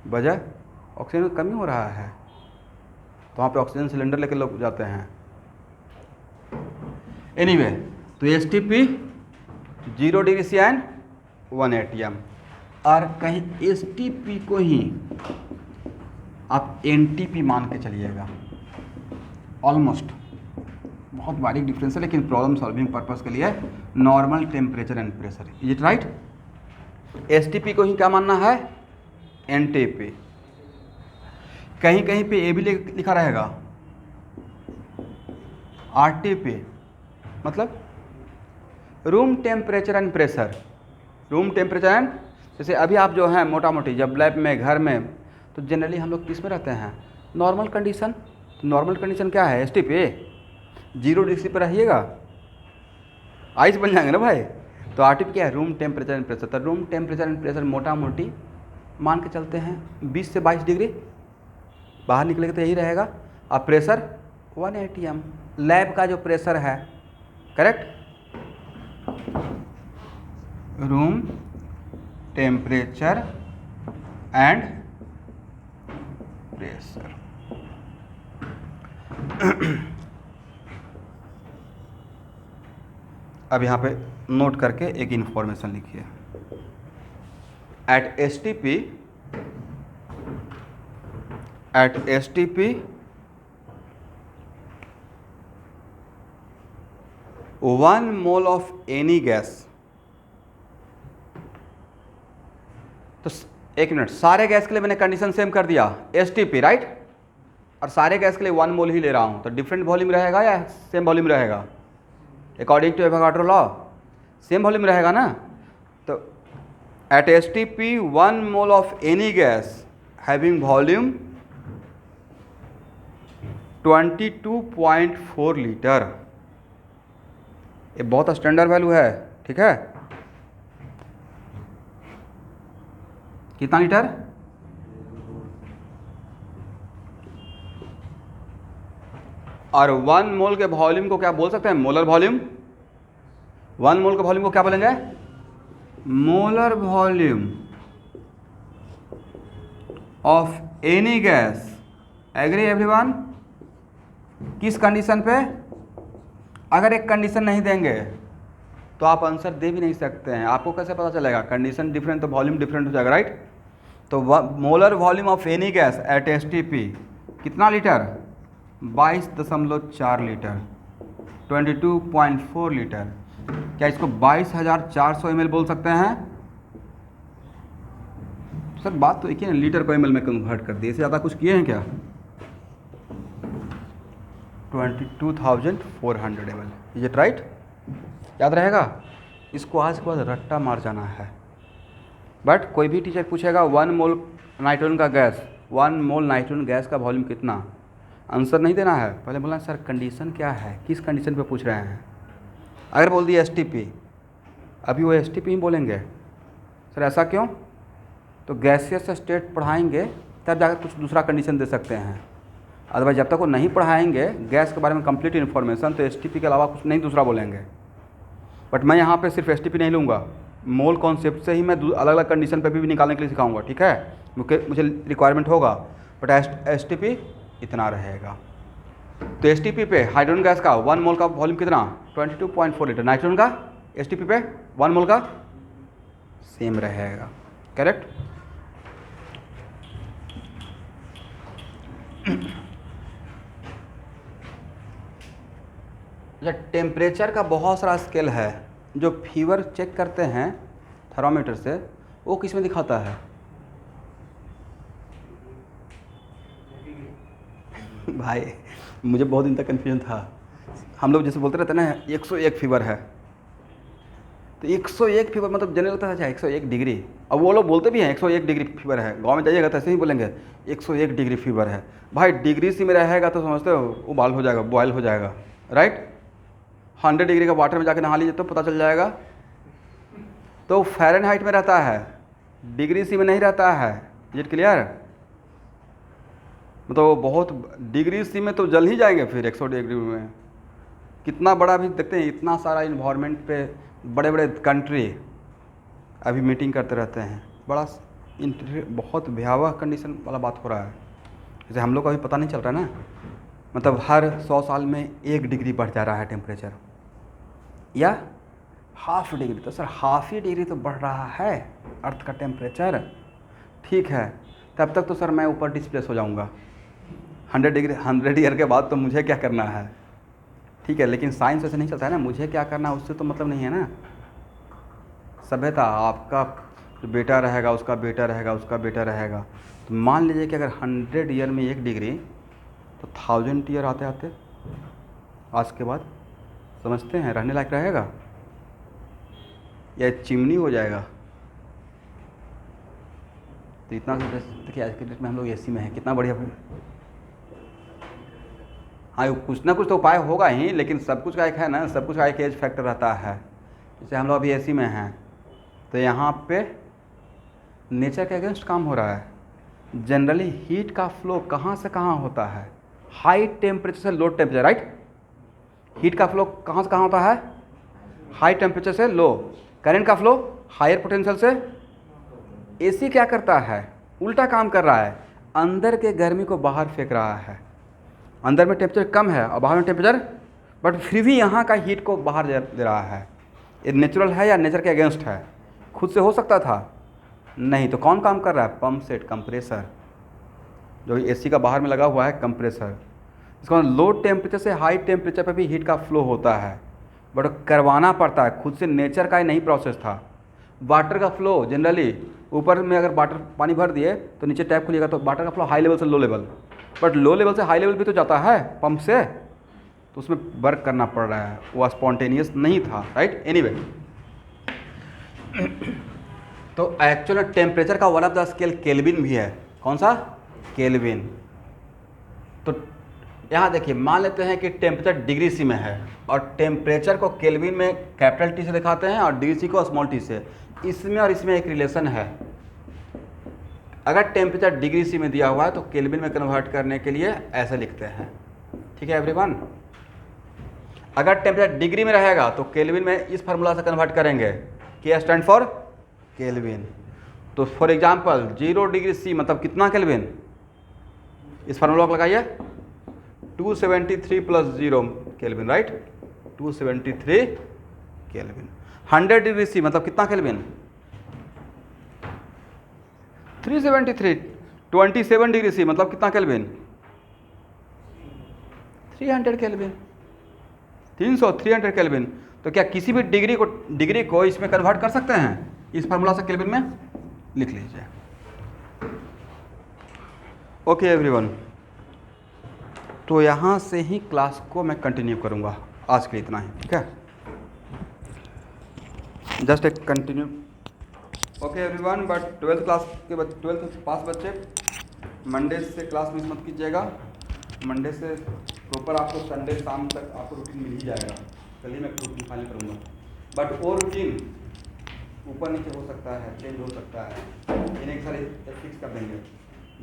वजह ऑक्सीजन में कमी हो रहा है, तो वहाँ पे ऑक्सीजन सिलेंडर लेके लोग जाते हैं। एनीवे, तो STP 0 degree C and 1 atm। और कहीं एसटीपी को ही आप एनटीपी मान के चलिएगा, ऑलमोस्ट बहुत बारीक डिफरेंस है, लेकिन प्रॉब्लम सॉल्विंग पर्पस के लिए normal temperature and pressure. Is it right? STP को ही क्या मानना है? एनटीपी। कहीं कहीं पे ये भी लिखा रहेगा आरटीपी, मतलब room temperature and pressure. Room temperature and, जैसे अभी आप जो हैं मोटा मोटी जब लैब में, घर में, तो जनरली हम लोग किस में रहते हैं? Normal condition. तो नॉर्मल कंडीशन क्या है? एसटीपी 0 डिग्री पर रहिएगा, आइस बन जाएंगे ना भाई। तो आरटीपी क्या है? Room temperature and pressure. तो रूम टेम्परेचर एंड प्रेशर मोटा मोटी मान के चलते हैं 20 से 22 डिग्री, बाहर निकलेगा तो यही रहेगा। अब प्रेशर 1 atm, लैब का जो प्रेशर है, correct. Room temperature and pressure. अब यहाँ पे नोट करके एक इन्फॉर्मेशन लिखिए। At STP 1 mole of any gas. तो एक मिनट, सारे गैस के लिए मैंने कंडीशन सेम कर दिया, एसटीपी, राइट। और सारे गैस के लिए 1 मोल ही ले रहा हूँ, तो डिफरेंट वॉल्यूम रहेगा या सेम वॉल्यूम रहेगा? According to Avogadro law same volume रहेगा ना। तो at STP 1 mole of any gas having volume 22.4 litre, ये बहुत स्टैंडर्ड वैल्यू है। ठीक है, कितना लीटर? और 1 मोल के वॉल्यूम को क्या बोल सकते हैं? Molar volume. 1 मोल के वॉल्यूम को क्या बोलेंगे? Molar volume of any gas. Agree everyone? किस कंडीशन पे? अगर एक कंडीशन नहीं देंगे तो आप आंसर दे भी नहीं सकते हैं। आपको कैसे पता चलेगा? कंडीशन डिफरेंट तो वॉल्यूम डिफरेंट हो जाएगा, राइट। तो molar volume of any gas eight STP कितना लीटर? 22.4 litre, 22.4 litre. क्या इसको 22,400 ml बोल सकते हैं? सर बात तो एक ही ना, लीटर को ml में कन्वर्ट कर दिए, इससे ज़्यादा कुछ किए हैं क्या? 22,400 ml, इज इट राइट? याद रहेगा? इसको आज के बाद रट्टा मार जाना है। बट कोई भी टीचर पूछेगा 1 मोल नाइट्रोजन का गैस, 1 मोल नाइट्रोजन गैस का वॉल्यूम कितना, आंसर नहीं देना है, पहले बोलना सर कंडीशन क्या है, किस कंडीशन पे पूछ रहे हैं। अगर बोल दिया STP, अभी वो STP ही बोलेंगे। सर ऐसा क्यों? तो गैसियस स्टेट पढ़ाएंगे तब जाकर कुछ दूसरा कंडीशन दे सकते हैं, अदरवाइज जब तक वो नहीं पढ़ाएंगे गैस के बारे में कंप्लीट इन्फॉर्मेशन तो STP के अलावा कुछ नहीं दूसरा बोलेंगे। बट मैं यहाँ पे सिर्फ STP नहीं लूँगा, मोल कॉन्सेप्ट से ही मैं अलग अलग कंडीशन पे भी निकालने के लिए सिखाऊंगा, ठीक है? मुझे रिक्वायरमेंट होगा, बट STP इतना रहेगा। तो STP पे हाइड्रोजन गैस का 1 मोल का वॉल्यूम कितना, 22.4 लीटर। नाइट्रोजन का STP पे 1 मोल का सेम रहेगा, करेक्ट? अच्छा, टेम्परेचर का बहुत सारा स्केल है। जो फीवर चेक करते हैं थर्मामीटर से, वो किस में दिखाता है? भाई मुझे बहुत दिन तक कन्फ्यूजन था। हम लोग जैसे बोलते रहते ना 101 फीवर है, तो 101 फीवर मतलब जनरल होता है 101 डिग्री। अब वो लोग बोलते भी हैं 101 डिग्री फीवर है, गांव में जाइएगा तो ऐसे ही बोलेंगे 101 डिग्री फीवर है। भाई डिग्री सी में रहेगा तो समझते हो उबाल हो जाएगा, बॉयल हो जाएगा, राइट? 100 डिग्री का वाटर में जाके नहा लीजिए तो पता चल जाएगा। तो फ़ारेनहाइट में रहता है, डिग्री सी में नहीं रहता है। Is it clear? मतलब बहुत डिग्री सी में तो जल ही जाएंगे फिर 100 डिग्री में। कितना बड़ा भी देखते हैं, इतना सारा इन्वायरमेंट पे बड़े बड़े कंट्री अभी मीटिंग करते रहते हैं, बड़ा बहुत भयावह कंडीशन वाला बात हो रहा है। जैसे हम लोग को अभी पता नहीं चल रहा ना, मतलब हर 100 साल में 1 डिग्री बढ़ जा रहा है टेम्परेचर, या हाफ डिग्री। तो सर हाफ ही डिग्री तो बढ़ रहा है अर्थ का टेम्परेचर, ठीक है? तब तक तो सर मैं ऊपर डिस्प्लेस हो जाऊंगा 100 ईयर के बाद, तो मुझे क्या करना है, ठीक है? लेकिन साइंस ऐसे नहीं चलता है ना, मुझे क्या करना उससे तो मतलब नहीं है ना। सभ्यता, आपका जो बेटा रहेगा उसका बेटा रहेगा उसका बेटा रहेगा। तो मान लीजिए कि अगर 100 ईयर में 1 डिग्री, तो 1000 ईयर आते आते आज के बाद समझते हैं रहने लायक रहेगा या चिमनी हो जाएगा? तो इतना देखिए आज के डेट में हम लोग AC में हैं, कितना बढ़िया। हाँ कुछ ना कुछ तो उपाय होगा ही, लेकिन सब कुछ का एक है ना, सब कुछ का एक एज फैक्टर रहता है। जैसे हम लोग अभी AC में हैं तो यहाँ पे नेचर के अगेंस्ट काम हो रहा है। जनरली हीट का फ्लो कहाँ से कहाँ होता है? हाई टेम्परेचर से लो टेम्परेचर, राइट? हीट का फ्लो कहाँ से कहाँ होता है? हाई टेम्परेचर से लो। करंट का फ्लो हायर पोटेंशियल से। AC क्या करता है? उल्टा काम कर रहा है, अंदर के गर्मी को बाहर फेंक रहा है। अंदर में टेम्परेचर कम है और बाहर में टेम्परेचर, बट फिर भी यहाँ का हीट को बाहर दे रहा है। ये नेचुरल है या नेचर के अगेंस्ट है? खुद से हो सकता था? नहीं। तो कौन काम कर रहा है? पंप सेट, कंप्रेसर, जो AC का बाहर में लगा हुआ है कंप्रेसर। इसका मतलब लो टेम्परेचर से हाई टेम्परेचर पर भी हीट का फ्लो होता है, बट करवाना पड़ता है खुद से, नेचर का ही नहीं प्रोसेस था। वाटर का फ्लो जनरली ऊपर में अगर वाटर पानी भर दिए तो नीचे टैप खुलिएगा तो वाटर का फ्लो हाई लेवल से low level, but low level से हाई लेवल भी तो जाता है पंप से, तो उसमें वर्क करना पड़ रहा है, वो स्पॉन्टेनियस नहीं था, राइट? एनीवे, तो एक्चुअल टेम्परेचर का one of the scale kelvin भी है। कौन सा? केल्विन। तो यहाँ देखिए, मान लेते हैं कि टेम्परेचर डिग्री सी में है और टेम्परेचर को केल्विन में कैपिटल T से दिखाते हैं और डिग्री सी को स्मॉल t से। इसमें और इसमें एक रिलेशन है। अगर टेम्परेचर डिग्री सी में दिया हुआ है तो केल्विन में कन्वर्ट करने के लिए ऐसे लिखते हैं, ठीक है एवरीवन? अगर टेम्परेचर डिग्री में रहेगा तो केल्विन में इस फार्मूला से कन्वर्ट करेंगे, K स्टैंड फॉर केल्विन। तो फॉर एग्जांपल 0 डिग्री सी मतलब कितना केल्विन? इस फार्मूला को लगाइए, 273 plus 0 kelvin, right? 273 kelvin. 100 degree C मतलब कितना केल्विन? 373। 27 डिग्री सी मतलब कितना केल्विन? 300 केल्विन। 300 केल्विन। तो क्या किसी भी डिग्री को इसमें कन्वर्ट कर सकते हैं? इस फार्मूला से केल्विन में लिख लीजिए। ओके एवरीवन, तो यहाँ से ही क्लास को मैं कंटिन्यू करूँगा। आज के लिए इतना ही, ठीक है। जस्ट एक continue. Okay everyone, but 12th class के 12th पास बच्चे मंडे से क्लास मिस मत कीजिएगा। मंडे से प्रॉपर आपको संडे शाम तक आपको रूटीन मिल ही जाएगा। कल ही मैं रूटीन फाइनल करूँगा, बट वो रूटीन ऊपर नीचे हो सकता है, चेंज हो सकता है, इन्हें एक सारे फिक्स कर देंगे।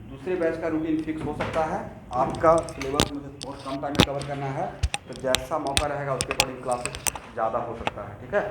दूसरे बैच का रूटीन फिक्स हो सकता है। आपका सिलेबस मुझे बहुत कम टाइम में कवर करना है, तो जैसा मौका रहेगा उसके अकॉर्डिंग क्लासेस ज़्यादा हो सकता है, ठीक है।